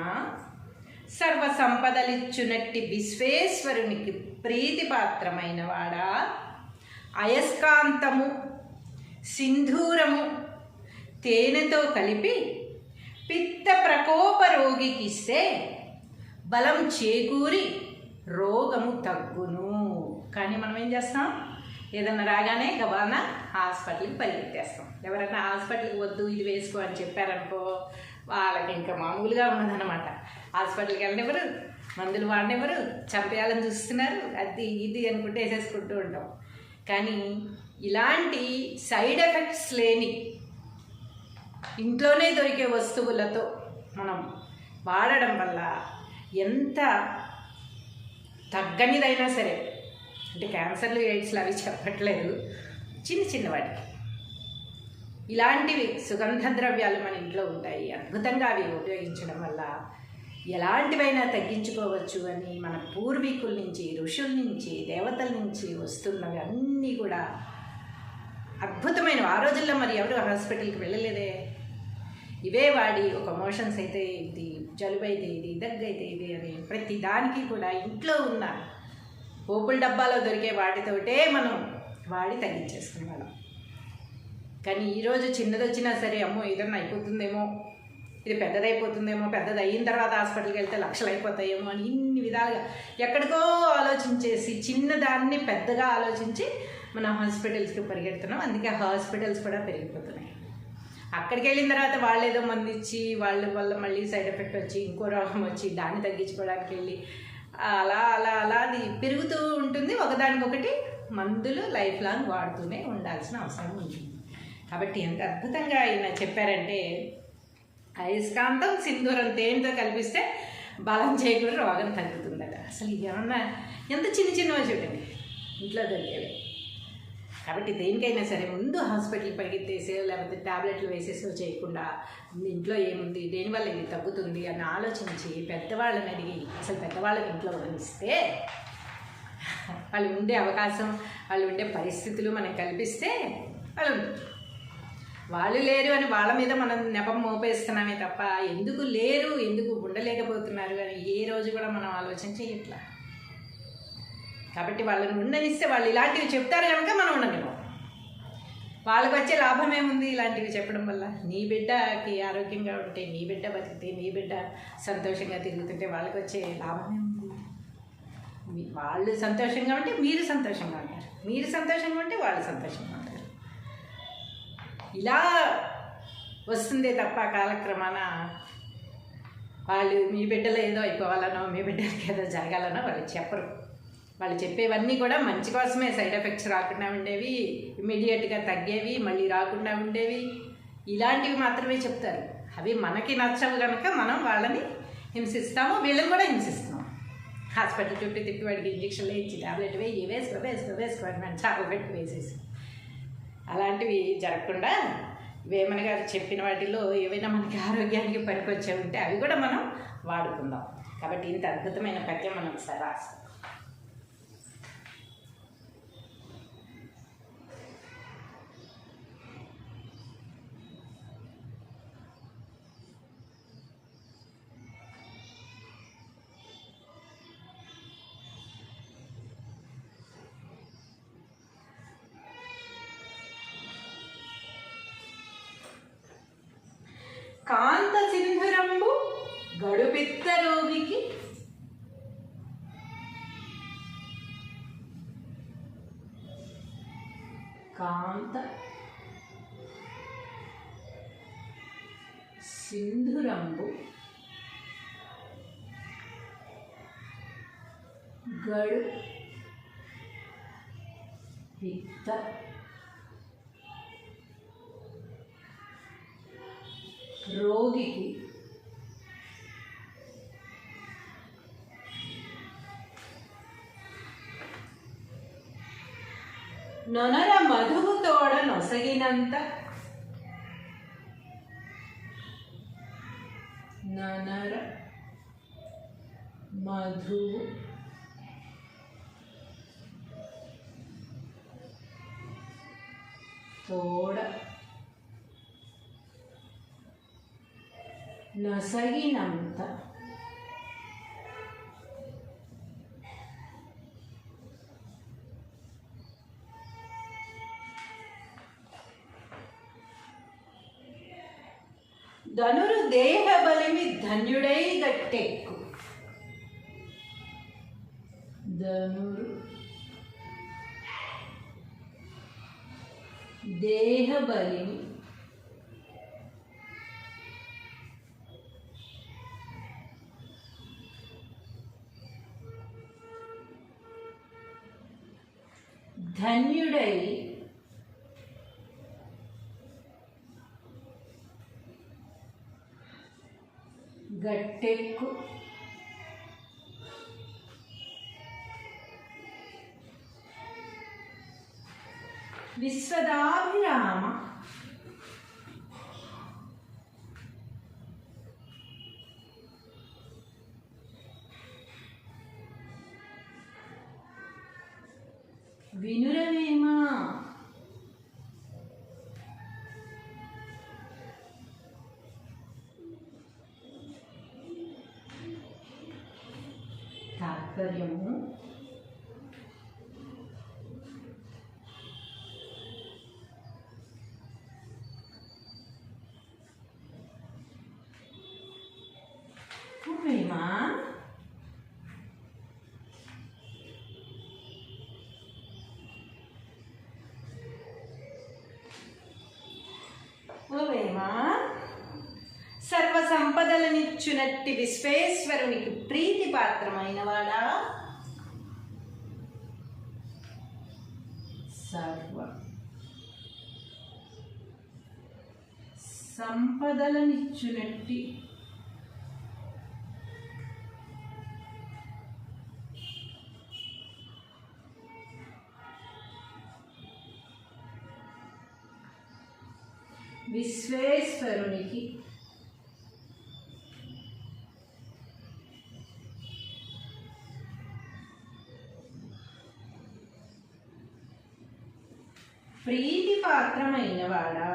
సర్వ సంపదలిచ్చునట్టి విశ్వేశ్వరునికి ప్రీతిపాత్రమైన వాడా, అయస్కాంతము సింధూరము తేనెతో కలిపి పిత్త ప్రకోప రోగికి ఇస్తే బలం చేకూరి రోగము తగ్గును. కానీ మనం ఏం చేస్తాం, ఏదన్నా రాగానే గబాన హాస్పిటల్కి పరిగెత్తేస్తాం. ఎవరైనా హాస్పిటల్కి వద్దు ఇది వేసుకో అని చెప్పారనుకో, వాళ్ళకి ఇంకా మామూలుగా ఉన్నదన్నమాట. హాస్పిటల్కి వెళ్ళనివ్వరు, మందులు వాడినెవరు, చంపేయాలని చూస్తున్నారు, అది ఇది అనుకుంటే వేసేసుకుంటూ ఉంటాం. కానీ ఇలాంటి సైడ్ ఎఫెక్ట్స్ లేని ఇంట్లోనే దొరికే వస్తువులతో మనం వాడడం వల్ల ఎంత తగ్గనిదైనా సరే, అంటే క్యాన్సర్లు, ఎయిడ్స్లు అవి చెప్పట్లేదు, చిన్న చిన్న వాటికి ఇలాంటివి సుగంధ ద్రవ్యాలు మన ఇంట్లో ఉంటాయి. అద్భుతంగా అవి ఉపయోగించడం వల్ల ఎలాంటివైనా తగ్గించుకోవచ్చు అని మన పూర్వీకుల నుంచి, ఋషుల నుంచి, దేవతల నుంచి వస్తున్నవి అన్నీ కూడా అద్భుతమైనవి. ఆ రోజుల్లో మరి ఎవరు హాస్పిటల్కి వెళ్ళలేదే. ఇవే వాడి ఒక మోషన్స్ అయితే ఇది, జలుబు అయితే ఇది, దగ్గు అయితే ఇది అని ప్రతి దానికి కూడా ఇంట్లో ఉన్న పోపుల డబ్బాలో దొరికే వాటితోటే మనం వాడి తగ్గించేసుకునేవాళ్ళం. కానీ ఈరోజు చిన్నది వచ్చినా సరే, అమ్మో ఏదన్నా అయిపోతుందేమో, ఇది పెద్దదైపోతుందేమో, పెద్దది అయిన తర్వాత హాస్పిటల్కి వెళ్తే లక్షలు అయిపోతాయేమో అని ఇన్ని విధాలుగా ఎక్కడికో ఆలోచించేసి చిన్నదాన్ని పెద్దగా ఆలోచించి మనం హాస్పిటల్స్కి పరిగెడుతున్నాం. అందుకే హాస్పిటల్స్ కూడా పెరిగిపోతున్నాయి. అక్కడికి వెళ్ళిన తర్వాత వాళ్ళు ఏదో మంది ఇచ్చి వాళ్ళ వల్ల మళ్ళీ సైడ్ ఎఫెక్ట్ వచ్చి ఇంకో రోగం వచ్చి దాన్ని తగ్గించుకోవడానికి వెళ్ళి అలా అలా అలా అది పెరుగుతూ ఉంటుంది. ఒకదానికొకటి మందులు లైఫ్ లాంగ్ వాడుతూనే ఉండాల్సిన అవసరం ఉంటుంది. కాబట్టి ఎంత అద్భుతంగా ఆయన చెప్పారంటే, అయస్కాంతం సింధూరం తేనెతో కల్పిస్తే బలం చేయకుండా రోగం తగ్గుతుందట. అసలు ఏమన్నా ఎంత చిన్న చిన్నవి చూడండి ఇంట్లో దొరికేవి. కాబట్టి దేనికైనా సరే ముందు హాస్పిటల్కి పరిగెత్తేసే, లేకపోతే ట్యాబ్లెట్లు వేసేసో చేయకుండా ఇంట్లో ఏముంది, దేనివల్ల ఇది తగ్గుతుంది అని ఆలోచించి పెద్దవాళ్ళని అడిగి, అసలు పెద్దవాళ్ళని ఇంట్లో వదిలిస్తే వాళ్ళు ఉండే అవకాశం, వాళ్ళు ఉండే పరిస్థితులు మనం కల్పిస్తే వాళ్ళు లేరు అని వాళ్ళ మీద మనం నెపం మోపేస్తున్నామే తప్ప ఎందుకు లేరు, ఎందుకు ఉండలేకపోతున్నారు అని ఏ రోజు కూడా మనం ఆలోచన చేయట్లా. కాబట్టి వాళ్ళని ఉండనిస్తే వాళ్ళు ఇలాంటివి చెప్తారు కనుక మనం ఉండనివ్వం. వాళ్ళకి వచ్చే లాభం ఏముంది ఇలాంటివి చెప్పడం వల్ల? నీ బిడ్డకి ఆరోగ్యంగా ఉంటే, నీ బిడ్డ బతికితే, నీ బిడ్డ సంతోషంగా తిరుగుతుంటే వాళ్ళకి వచ్చే లాభం ఏముంది? వాళ్ళు సంతోషంగా ఉంటే మీరు సంతోషంగా ఉంటారు, మీరు సంతోషంగా ఉంటే వాళ్ళు సంతోషంగా ఉంటారు. ఇలా వస్తుందే తప్ప కాలక్రమాన వాళ్ళు మీ బిడ్డలో ఏదో అయిపోవాలనో, మీ బిడ్డలకి ఏదో జరగాలనో వాళ్ళు చెప్పరు. వాళ్ళు చెప్పేవన్నీ కూడా మంచి కోసమే, సైడ్ ఎఫెక్ట్స్ రాకుండా ఉండేవి, ఇమీడియట్గా తగ్గేవి, మళ్ళీ రాకుండా ఉండేవి, ఇలాంటివి మాత్రమే చెప్తారు. అవి మనకి నచ్చవు కనుక మనం వాళ్ళని హింసిస్తాము, వీళ్ళని కూడా హింసిస్తున్నాం. హాస్పిటల్ చుట్టూ తిప్పి వాడికి ఇంజక్షన్లు ఇచ్చి ట్యాబ్లెట్ వేయి, వేసుకోండి చాలా పెట్టి వేసేసి, అలాంటివి జరగకుండా వేమన గారు చెప్పిన వాటిలో ఏవైనా మనకి ఆరోగ్యానికి పనికొచ్చే ఉంటే అవి కూడా మనం వాడుకుందాం. కాబట్టి ఇంత అద్భుతమైన పద్యం మనం ఒకసారి రాస్తాం. కాంత సింధురంబు గడుపిత్త రోగికి కాంత సింధురంబు గడుపిత్త రోగికి నొనర మధువు తోడ నొసగినంత, నొనర మధువు తోడ నొసగినంత, ధనురు దేహ బలిమి ధన్యుడై గట్టెక్కు, ధనురు దేహ బలిమి ధన్యుడై గట్టెక్కు, విశ్వదాభిరామ వినురవేమా, తాత్పర్యము వేమా ఓవేమా సర్వ సంపదలనిచ్చునట్టి విశ్వేశ్వరునికి ప్రీతి పాత్రమైన వాడా, సర్వ సంపదలనిచ్చునట్టి విశ్వేశ్వరునికి ప్రీతి పాత్రమైన వాడా,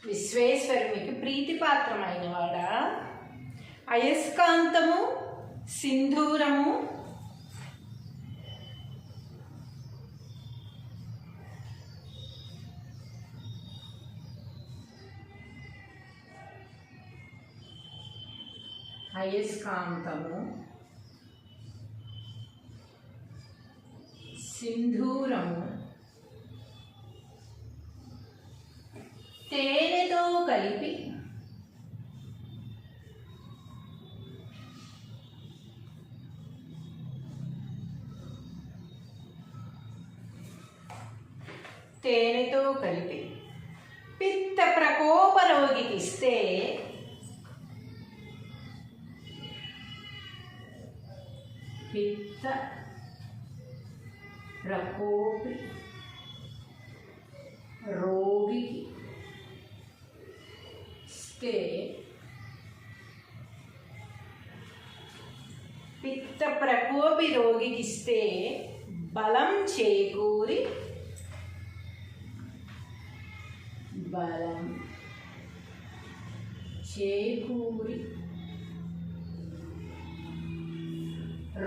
విశ్వేశ్వరునికి ప్రీతిపాత్రమైన వాడా, అయస్కాంతము సింధూరము అయస్కాంతము సింధూరము తేనెతో కలిపి పిత్త ప్రకోప రోగికి ఇస్తే పిత్త ప్రకోపి రోగికి ఇస్తే బలం చేకూరి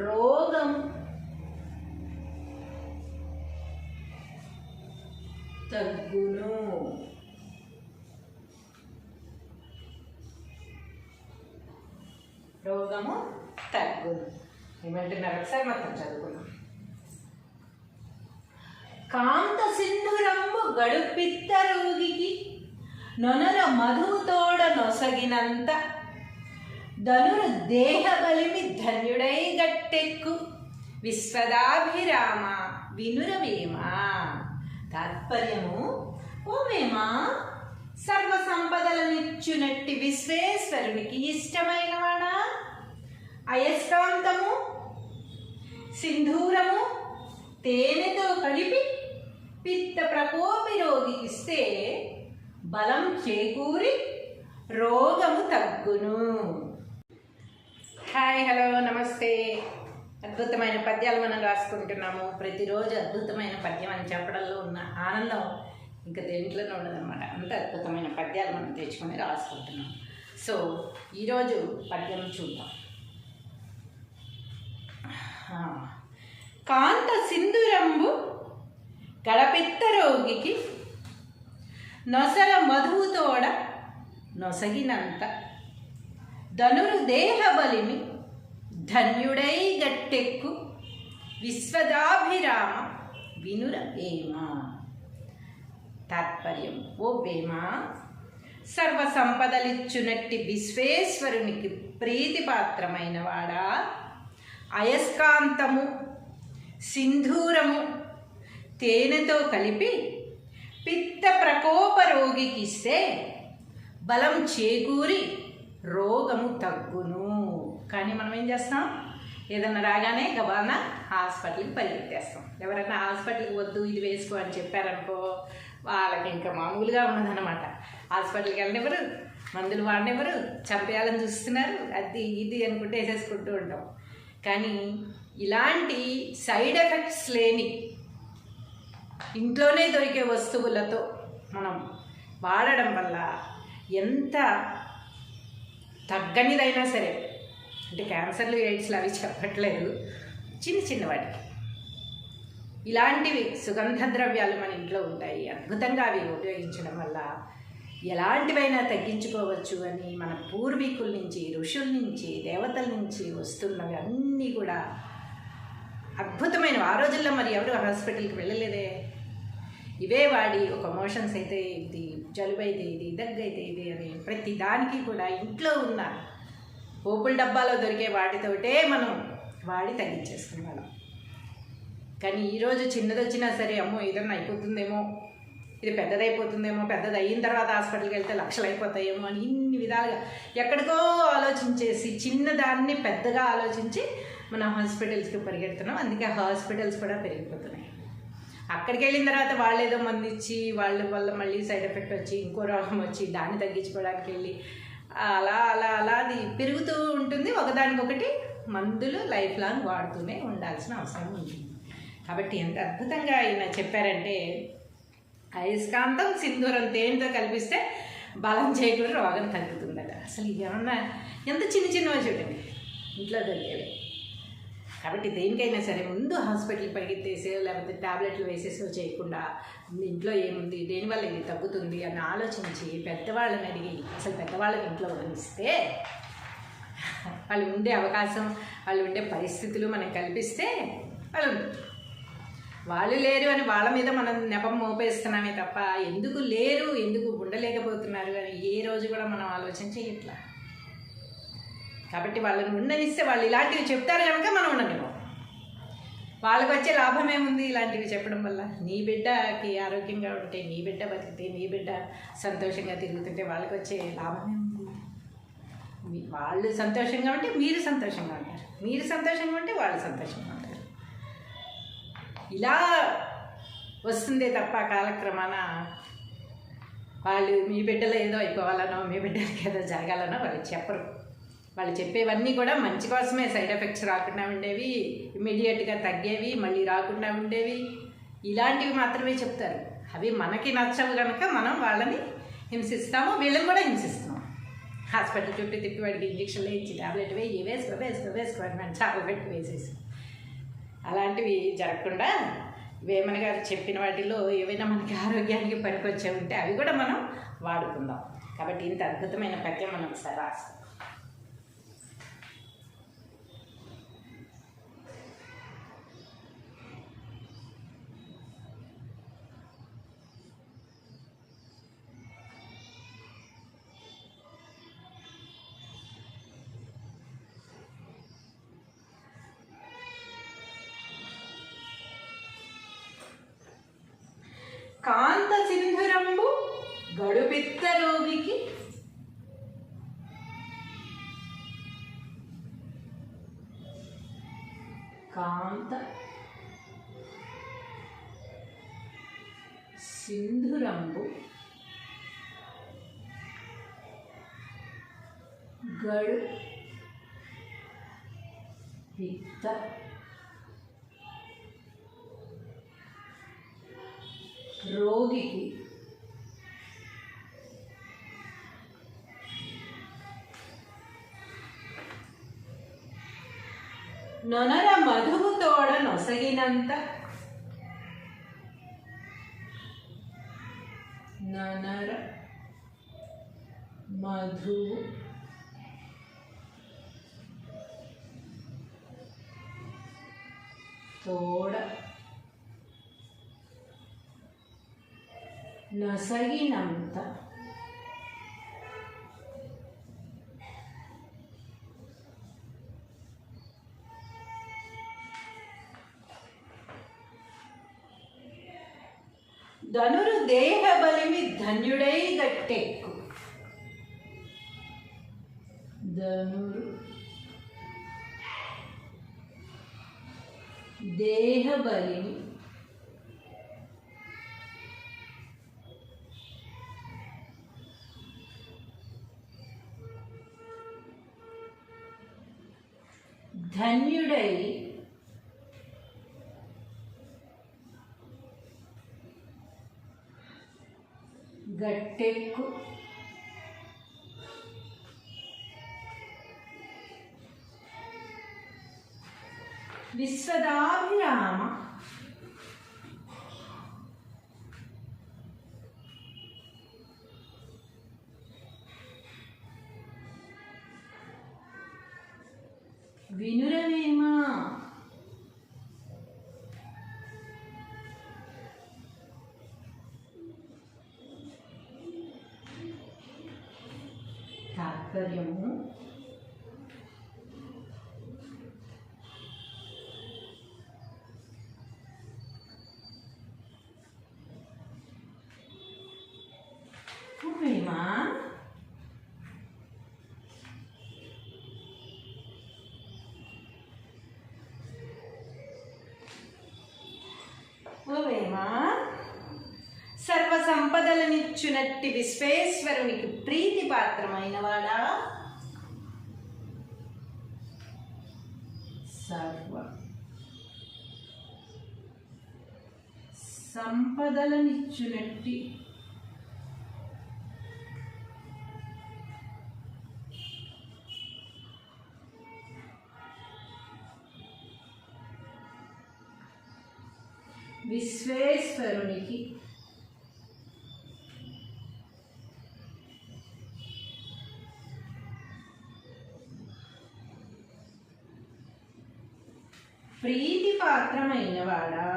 రోగం తగ్గును. రోగము తగ్గును. ఏమంటున్నారు ఒకసారి మొత్తం చదువుకున్నాం. కాంత సింధురంబు గడుపిత్త రోగికి నొనర మధువుతోడ నొసగినంత ధనురు దేహ బలిమి ధన్యుడై గట్టెక్కు విశ్వదాభిరామ వినురవేమా. తాత్పర్యము, ఓ వేమ, సర్వ సంపదలనిచ్చునట్టి విశ్వేశ్వరునికి ఇష్టమైనవాడా, అయస్కాంతము సింధూరము తేనెతో కలిపి పిత్త ప్రకోపి రోగికిస్తే బలం చేకూరి రోగము తగ్గును. హాయ్, హలో, నమస్తే. అద్భుతమైన పద్యాలు మనం రాసుకుంటున్నాము. ప్రతిరోజు అద్భుతమైన పద్యం అని చెప్పడంలో ఉన్న ఆనందం ఇంకా దేంట్లోనే ఉండదన్నమాట. అంత అద్భుతమైన పద్యాలు మనం తెచ్చుకొని రాసుకుంటున్నాం. సో ఈరోజు పద్యం చూద్దాం. కాంత సింధురంబు గడపిత్త రోగికి నొసల మధువుతోడ నొసగినంత ధనురు దేహ బలిమి ధన్యుడై గట్టెక్కు విశ్వదాభిరామ వినుర వేమ. తాత్పర్యం, ఓ వేమ, సర్వ సంపదలిచ్చునట్టి విశ్వేశ్వరునికి ప్రీతిపాత్రమైన వాడా, అయస్కాంతము సింధూరము తేనెతో కలిపి పిత్త ప్రకోప రోగికి ఇస్తే బలం చేకూరి రోగము తగ్గును. కానీ మనం ఏం చేస్తాం, ఏదన్నా రాగానే గబానా హాస్పిటల్కి పరిగెత్తేస్తాం. ఎవరైనా హాస్పిటల్కి వద్దు ఇది వేసుకో అని చెప్పారనుకో, వాళ్ళకి ఇంకా మామూలుగా ఉన్నదన్నమాట. హాస్పిటల్కి వెళ్ళనివ్వరు, మందులు వాడినెవరు, చంపేయాలని చూస్తున్నారు, అది ఇది అనుకుంటే వేసేసుకుంటూ ఉంటాం. కానీ ఇలాంటి సైడ్ ఎఫెక్ట్స్ లేని ఇంట్లోనే దొరికే వస్తువులతో మనం వాడడం వల్ల ఎంత తగ్గనిదైనా సరే, అంటే క్యాన్సర్లు ఎయిడ్స్లు అవి చెప్పట్లేదు, చిన్న చిన్న వాటికి ఇలాంటివి సుగంధ ద్రవ్యాలు మన ఇంట్లో ఉంటాయి. అద్భుతంగా అవి ఉపయోగించడం వల్ల ఎలాంటివైనా తగ్గించుకోవచ్చు అని మన పూర్వీకుల నుంచి, ఋషుల నుంచి, దేవతల నుంచి వస్తున్నవి అన్నీ కూడా అద్భుతమైనవి. ఆ రోజుల్లో మరి ఎవరు హాస్పిటల్కి వెళ్ళలేదే. ఇవే వాడి ఒక మోషన్స్ అయితే ఇది, జలుబు అయితే ఇది, దగ్గు అయితే ఇది అని ప్రతి దానికి కూడా ఇంట్లో ఉన్న పోపుల డబ్బాలో దొరికే వాటితోటే మనం వాడి తగ్గించేసుకునే వాళ్ళం. కానీ ఈరోజు చిన్నది వచ్చినా సరే, అమ్మో ఏదన్నా అయిపోతుందేమో, ఇది పెద్దదైపోతుందేమో, పెద్దది అయిన తర్వాత హాస్పిటల్కి వెళ్తే లక్షలు అయిపోతాయేమో అని ఇన్ని విధాలుగా ఎక్కడికో ఆలోచించేసి చిన్నదాన్ని పెద్దగా ఆలోచించి మనం హాస్పిటల్స్కి పరిగెడుతున్నాం. అందుకే హాస్పిటల్స్ కూడా పెరిగిపోతున్నాయి. అక్కడికి వెళ్ళిన తర్వాత వాళ్ళు ఏదో మంది ఇచ్చి వాళ్ళ వల్ల మళ్ళీ సైడ్ ఎఫెక్ట్ వచ్చి ఇంకో రోగం వచ్చి దాన్ని తగ్గించుకోవడానికి వెళ్ళి అలా అలా అలా అది పెరుగుతూ ఉంటుంది. ఒకదానికొకటి మందులు లైఫ్ లాంగ్ వాడుతూనే ఉండాల్సిన అవసరం ఉంటుంది. కాబట్టి ఎంత అద్భుతంగా ఆయన చెప్పారంటే, అయస్కాంతం సింధూరం తేనెతో కల్పిస్తే బలం చేయకుండా రోగం తగ్గుతుందట. అసలు ఏమన్నా ఎంత చిన్న చిన్నవి చూడండి ఇంట్లో దొరికేవి. కాబట్టి దేనికైనా సరే ముందు హాస్పిటల్కి పరిగెత్తేసే లేకపోతే ట్యాబ్లెట్లు వేసేసో చేయకుండా ఇంట్లో ఏముంది, దేనివల్ల ఇది తగ్గుతుంది అని ఆలోచించి పెద్దవాళ్ళని అడిగి అసలు పెద్దవాళ్ళని ఇంట్లో వదిలిస్తే వాళ్ళు ఉండే అవకాశం, వాళ్ళు ఉండే పరిస్థితులు మనం కల్పిస్తే వాళ్ళు లేరు అని వాళ్ళ మీద మనం నెపం మోపేస్తున్నామే తప్ప ఎందుకు లేరు, ఎందుకు ఉండలేకపోతున్నారు అని ఏ రోజు కూడా మనం ఆలోచన చేయట్లా. కాబట్టి వాళ్ళని ఉండనిస్తే వాళ్ళు ఇలాంటివి చెప్తారు కనుక మనం ఉండనివ్వం. వాళ్ళకి వచ్చే లాభం ఏముంది ఇలాంటివి చెప్పడం వల్ల? నీ బిడ్డకి ఆరోగ్యంగా ఉంటే, నీ బిడ్డ బతికితే, నీ బిడ్డ సంతోషంగా తిరుగుతుంటే వాళ్ళకి వచ్చే లాభం ఏముంది? వాళ్ళు సంతోషంగా ఉంటే మీరు సంతోషంగా ఉంటారు, మీరు సంతోషంగా ఉంటే వాళ్ళు సంతోషంగా ఉంటారు. ఇలా వస్తుందే తప్ప కాలక్రమాన వాళ్ళు మీ బిడ్డలో ఏదో అయిపోవాలనో, మీ బిడ్డలకి ఏదో జరగాలనో వాళ్ళు చెప్పరు. వాళ్ళు చెప్పేవన్నీ కూడా మంచి కోసమే, సైడ్ ఎఫెక్ట్స్ రాకుండా ఉండేవి, ఇమీడియట్గా తగ్గేవి, మళ్ళీ రాకుండా ఉండేవి, ఇలాంటివి మాత్రమే చెప్తారు. అవి మనకి నచ్చవు కనుక మనం వాళ్ళని హింసిస్తాము, వీళ్ళని కూడా హింసిస్తున్నాం. హాస్పిటల్ చుట్టూ తిప్పి వాడికి ఇంజక్షన్లు వేయించి ట్యాబ్లెట్ వేసుకోవాలి చాలా పెట్టి వేసేసి. అలాంటివి జరగకుండా వేమన గారు చెప్పిన వాటిలో ఏవైనా మనకి ఆరోగ్యానికి పనికొచ్చే ఉంటే అవి కూడా మనం వాడుకుందాం. కాబట్టి ఇంత అద్భుతమైన పద్యం మనం ఒకసారి రాస్తాం. కాంత సింధురంబు గడుపిత్త రోగికి కాంత సింధురంబు గడుపిత్త రోగికి నొనర మధువు తోడ నొసగినంత, నొనర మధువు తోడ నొసగినంత, ధనురు దేహ బలిమి ధన్యుడై గట్టెక్కు, ధనురు దేహ బలిమి ధన్యుడై గట్టెక్కు, విశ్వదాభిరామ వినురవేమా, తాత్పర్యము వేమా ఓవేమా సర్వ సంపదలనిచ్చునట్టి విశ్వేశ్వరునికి ప్రీతి పాత్రమైన వాడా, సర్వ సంపదలనిచ్చునట్టి విశ్వేశ్వరునికి ప్రీతిపాత్రమైన వాడా.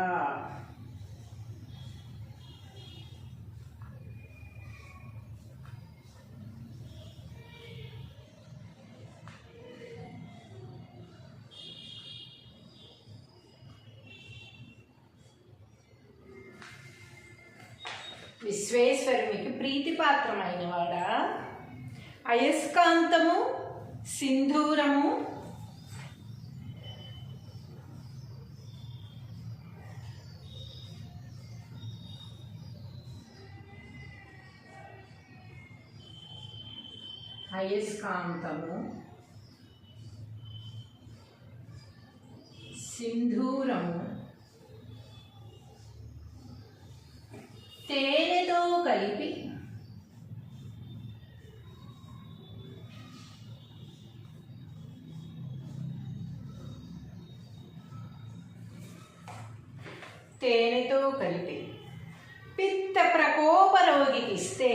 విశ్వేశ్వరునికి ప్రీతిపాత్రమైన వాడా. అయస్కాంతము సింధూరము అయస్కాంతము సింధూరము తేనెతో కలిపి పిత్త ప్రకోప రోగికి ఇస్తే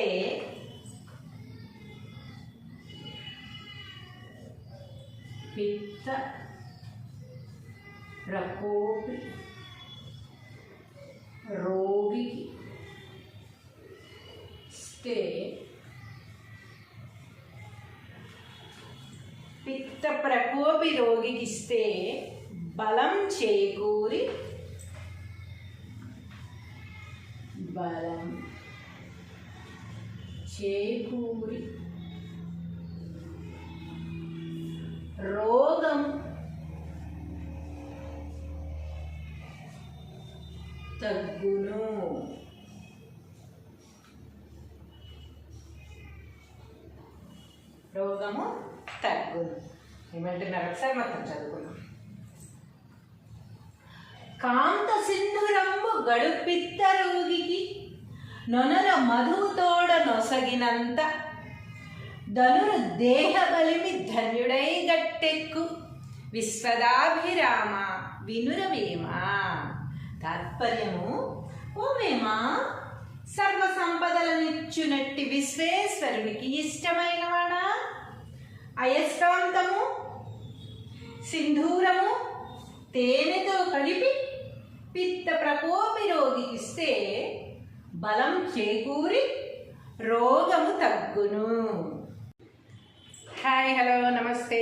పిత్త ప్రకోపి రోగికి ఇస్తే పిత్త ప్రకోపి రోగికి ఇస్తే బలం చేకూరి రోగం తగ్గును. రోగము తగ్గును. ఏమంటున్నారు ఒకసారి మొత్తం చదువుకున్నాం. కాంత సింధురంబు గడుపిత్త రోగికి నొనల మధుతోడ నొసగినంత ధనురు దేహ బలిమి ధన్యుడై గట్టెక్కు విశ్వదాభిరామ వినురవేమ. తాత్పర్యము, ఓ వేమ, సర్వ సంపదలనిచ్చునట్టి విశ్వేశ్వరునికి ఇష్టమైన వాడా. అయస్కాంతము సింధూరము తేనెతో కలిపి పిత్త ప్రకోపి రోగికి ఇస్తే బలం చేకూరి రోగము తగ్గును. హాయ్, హలో, నమస్తే.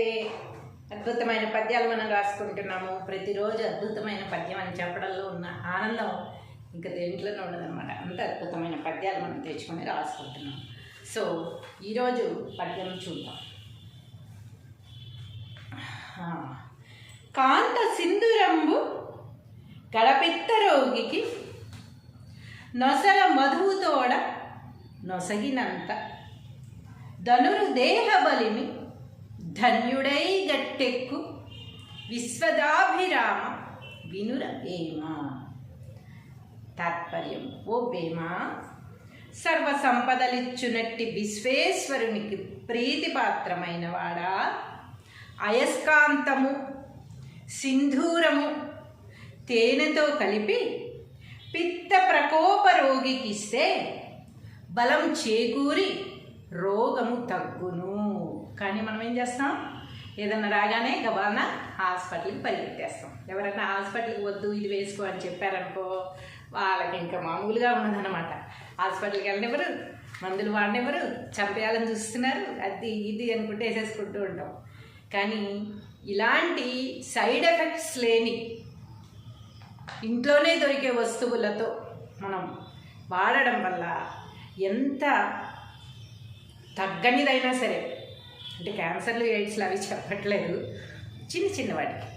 అద్భుతమైన పద్యాలు మనం రాసుకుంటున్నాము. ప్రతిరోజు అద్భుతమైన పద్యం అని చెప్పడంలో ఉన్న ఆనందం ఇంకా దేంట్లోనే ఉండదన్నమాట. అంత అద్భుతమైన పద్యాలు మనం తెచ్చుకొని రాసుకుంటున్నాం. సో ఈరోజు పద్యం చూద్దాం. కాంత సింధురంబు గడపిత్త రోగికి నొసల మధుతోడ నొసగినంత ధనురు దేహ బలిమి ధన్యుడై గట్టెక్కు విశ్వదాభిరామ వినుర వేమ. తాత్పర్యం, ఓ వేమ, సర్వ సంపదలిచ్చునట్టి విశ్వేశ్వరునికి ప్రీతిపాత్రమైన వాడా. అయస్కాంతము సింధూరము తేనెతో కలిపి పిత్త ప్రకోప రోగికి ఇస్తే బలం చేకూరి రోగము తగ్గును. కానీ మనం ఏం చేస్తాం, ఏదన్నా రాగానే గబానా హాస్పిటల్కి పరిగెత్తేస్తాం. ఎవరైనా హాస్పిటల్కి వద్దు ఇది వేసుకో అని చెప్పారనుకో, వాళ్ళకి ఇంకా మామూలుగా ఉన్నదన్నమాట. హాస్పిటల్కి వెళ్ళనివ్వరు, మందులు వాడినివ్వరు, చంపేయాలని చూస్తున్నారు, అది ఇది అనుకుంటే వేసేసుకుంటూ ఉంటాం. కానీ ఇలాంటి సైడ్ ఎఫెక్ట్స్ లేని ఇంట్లోనే దొరికే వస్తువులతో మనం వాడడం వల్ల ఎంత తగ్గనిదైనా సరే, అంటే క్యాన్సర్లు ఎయిడ్స్లు అవి చెప్పట్లేదు, చిన్న చిన్న వాటికి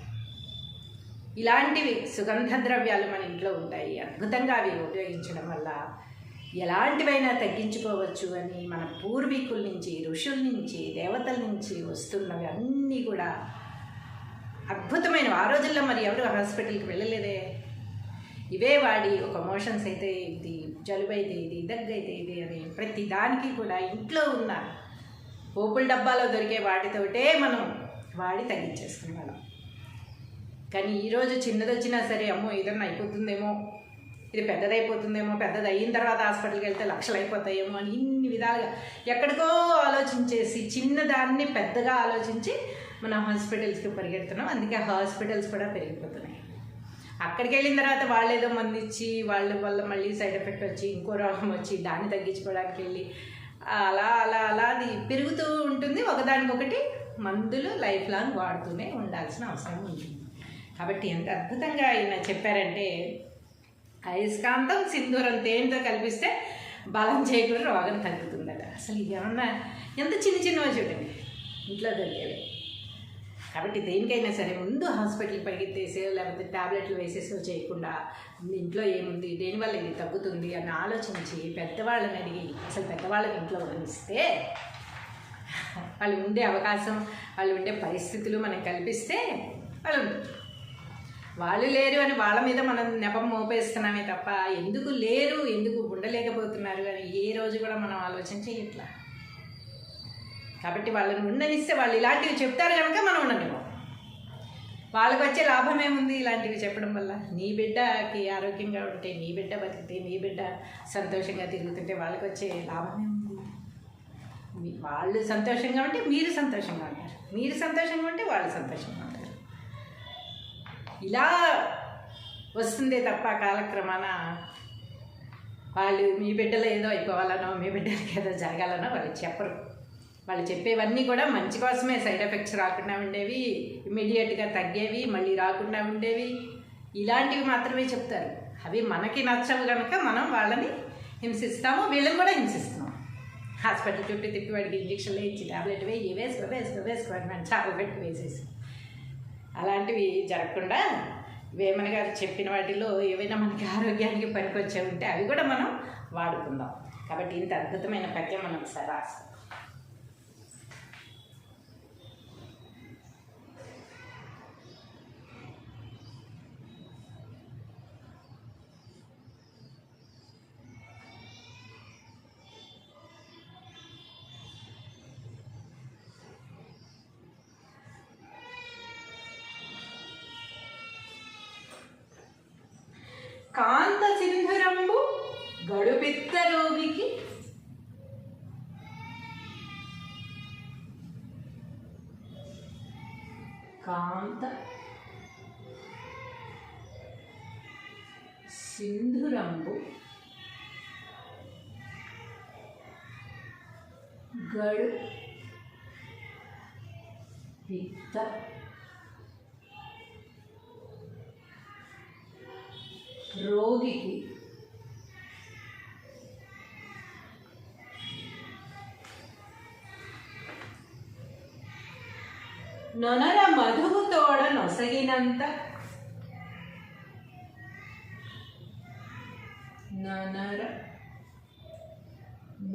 ఇలాంటివి సుగంధ ద్రవ్యాలు మన ఇంట్లో ఉంటాయి. అద్భుతంగా అవి ఉపయోగించడం వల్ల ఎలాంటివైనా తగ్గించుకోవచ్చు అని మన పూర్వీకుల నుంచి, ఋషుల నుంచి, దేవతల నుంచి వస్తున్నవి అన్నీ కూడా అద్భుతమైనవి. ఆ రోజుల్లో మరి ఎవరు హాస్పిటల్కి వెళ్ళలేదే. ఇవే వాడి ఒక మోషన్స్ అయితే ఇది, జలుబు అయితే ఇది, దగ్గు అయితే ఇది అని ప్రతి దానికి కూడా ఇంట్లో ఉన్న పోపుల డబ్బాలో దొరికే వాటితోటే మనం వాడి తగ్గించేసుకునే వాళ్ళం. కానీ ఈరోజు చిన్నది వచ్చినా సరే, అమ్మో ఏదన్నా అయిపోతుందేమో ఇది పెద్దదైపోతుందేమో, పెద్దది అయిన తర్వాత హాస్పిటల్కి వెళ్తే లక్షలు అయిపోతాయేమో అని ఇన్ని విధాలుగా ఎక్కడికో ఆలోచించేసి చిన్నదాన్ని పెద్దగా ఆలోచించి మనం హాస్పిటల్స్కి పరిగెడుతున్నాం. అందుకే హాస్పిటల్స్ కూడా పెరిగిపోతున్నాయి. అక్కడికి వెళ్ళిన తర్వాత వాళ్ళు ఏదో మంది ఇచ్చి వాళ్ళ వల్ల మళ్ళీ సైడ్ ఎఫెక్ట్ వచ్చి ఇంకో రోగం వచ్చి దాన్ని తగ్గించుకోవడానికి వెళ్ళి అలా అలా అలా అది పెరుగుతూ ఉంటుంది. ఒకదానికొకటి మందులు లైఫ్ లాంగ్ వాడుతూనే ఉండాల్సిన అవసరం ఉంటుంది. కాబట్టి ఎంత అద్భుతంగా ఆయన చెప్పారంటే, అయస్కాంతం సింధూరం తేనెతో కల్పిస్తే బలం చేయకుండా రోగం తగ్గుతుందట. అసలు ఏమన్నా ఎంత చిన్నవో చూడండి ఇంట్లో దొరికేవి. కాబట్టి దేనికైనా సరే ముందు హాస్పిటల్కి పరిగెత్తేసే లేకపోతే ట్యాబ్లెట్లు వేసేసో చేయకుండా ఇంట్లో ఏముంది, దేనివల్ల ఇది తగ్గుతుంది అని ఆలోచించి పెద్దవాళ్ళని అడిగి అసలు పెద్దవాళ్ళని ఇంట్లో వదిలిస్తే వాళ్ళు ఉండే అవకాశం, వాళ్ళు ఉండే పరిస్థితులు మనం కల్పిస్తే వాళ్ళు లేరు అని వాళ్ళ మీద మనం నెపం మోపేస్తున్నామే తప్ప ఎందుకు లేరు, ఎందుకు ఉండలేకపోతున్నారు అని ఏ రోజు కూడా మనం ఆలోచన చేయట్లా. కాబట్టి వాళ్ళని ఉండనిస్తే వాళ్ళు ఇలాంటివి చెప్తారు కనుక మనం ఉండనివ్వం. వాళ్ళకి వచ్చే లాభం ఏముంది ఇలాంటివి చెప్పడం వల్ల? నీ బిడ్డకి ఆరోగ్యంగా ఉంటే, నీ బిడ్డ బతికితే, నీ బిడ్డ సంతోషంగా తిరుగుతుంటే వాళ్ళకి వచ్చే లాభం ఏముంది? వాళ్ళు సంతోషంగా ఉంటే మీరు సంతోషంగా ఉంటారు, మీరు సంతోషంగా ఉంటే వాళ్ళు సంతోషంగా ఉంటారు. ఇలా వస్తుందే తప్ప కాలక్రమాన వాళ్ళు మీ బిడ్డలో ఏదో అయిపోవాలనో, మీ బిడ్డలకి ఏదో జరగాలనో వాళ్ళు చెప్పరు. వాళ్ళు చెప్పేవన్నీ కూడా మంచి కోసమే, సైడ్ ఎఫెక్ట్స్ రాకుండా ఉండేవి, ఇమ్మీడియట్గా తగ్గేవి, మళ్ళీ రాకుండా ఉండేవి, ఇలాంటివి మాత్రమే చెప్తారు. అవి మనకి నచ్చవు కనుక మనం వాళ్ళని హింసిస్తాము, వీళ్ళని కూడా హింసిస్తున్నాం. హాస్పిటల్ చుట్టూ తిప్పి వాడికి ఇంజక్షన్లు ఇచ్చి ట్యాబ్లెట్ వేసుకోండి చాలా పెట్టి వేసేసి, అలాంటివి జరగకుండా వేమన గారు చెప్పిన వాటిలో ఏవైనా మనకి ఆరోగ్యానికి పనికొచ్చే ఉంటే అవి కూడా మనం వాడుకుందాం. కాబట్టి ఇంత అద్భుతమైన పద్యం మనం ఒకసారి రాస్తాం. కాంత సింధురంబు గడుపిత్త రోగికి కాంత సింధురంబు గడుపిత్త రోగికి నొనర మధువు తోడ నొసగినంత, నొనర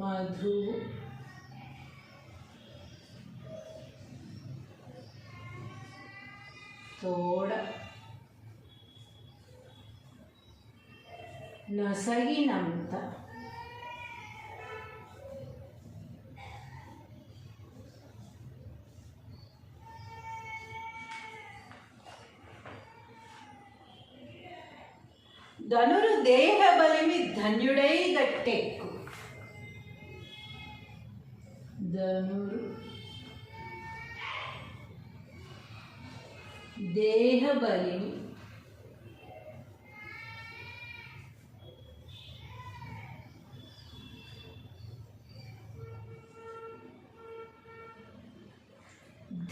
మధువు తోడ నొసగినంత, ధనురు దేహ బలిమి ధన్యుడై గట్టెక్కు, ధనురు దేహ బలిమి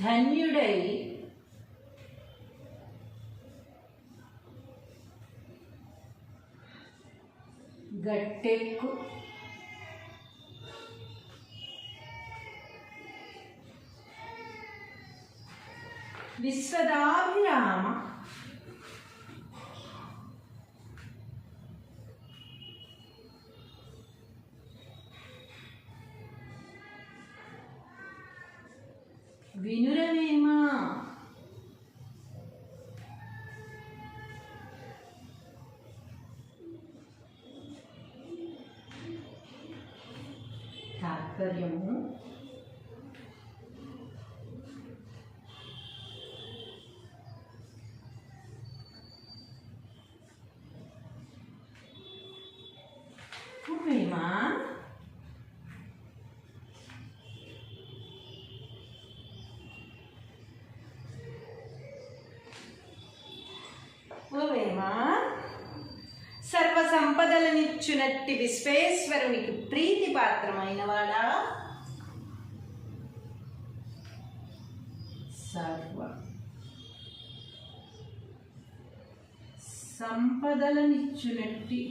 ధన్యుడై గట్టెక్కు, విశ్వదాభిరామ వినురవేమా, తాత్పర్యము ఓవేమా సర్వ సంపదలనిచ్చునట్టి విశ్వేశ్వరునికి ప్రీతి పాత్రమైన వాడా. సర్వ సంపదలనిచ్చునట్టి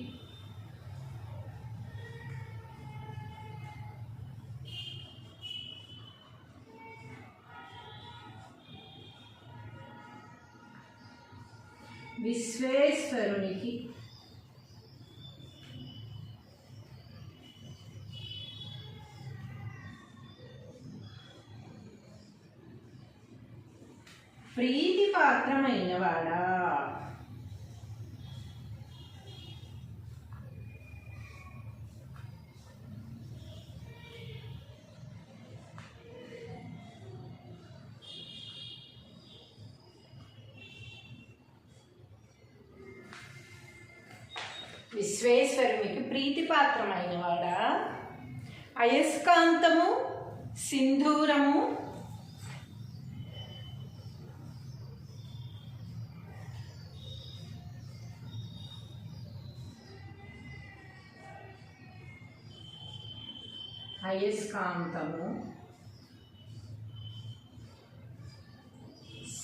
విశ్వేశ్వరునికి ప్రీతి పాత్రమైన వాడా. విశ్వేశ్వరునికి ప్రీతిపాత్రమైన వాడా. అయస్కాంతము సింధూరము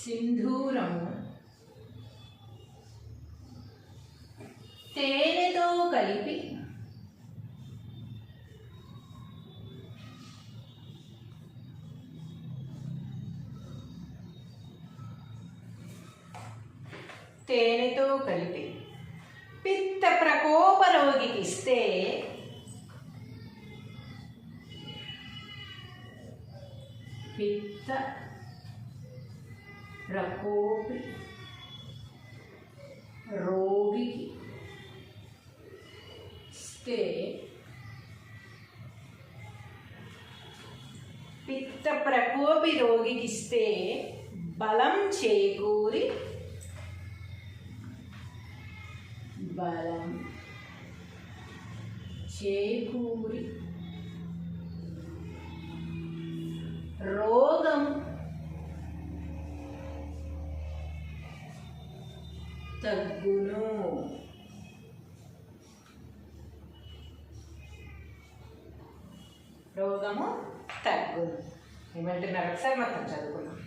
సింధూరము తేనెతో కలిపి పిత్త ప్రకోప రోగికి ఇస్తే పిత్త ప్రకోపి రోగికి ఇస్తే పిత్త ప్రకోపి రోగికి ఇస్తే బలం చేకూరి రోగం తగ్గును. రోగము తగ్గును ఏమంటున్నారు ఒకసారి మొత్తం చదువుకున్నాం.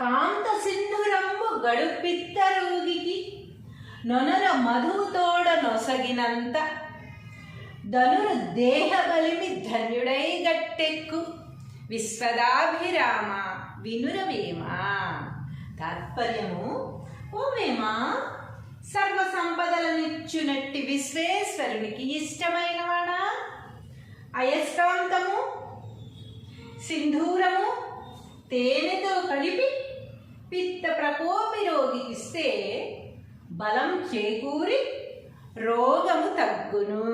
కాంత సింధురంబు గడుపిత్త రోగికి నొనర మధుతోడ నొసగినంత ధనురు దేహ బలిమి ధన్యుడై గట్టెక్కు విశ్వదాభిరామ వినురవేమా. తాత్పర్యము, ఓవేమా సర్వ సంపదలనిచ్చునట్టి విశ్వేశ్వరునికి ఇష్టమైన వాడా. అయస్కాంతము సింధూరము తేనెతో కలిపి పిత్త ప్రకోపి రోగికి ఇస్తే బలం చేకూరి రోగము తగ్గును.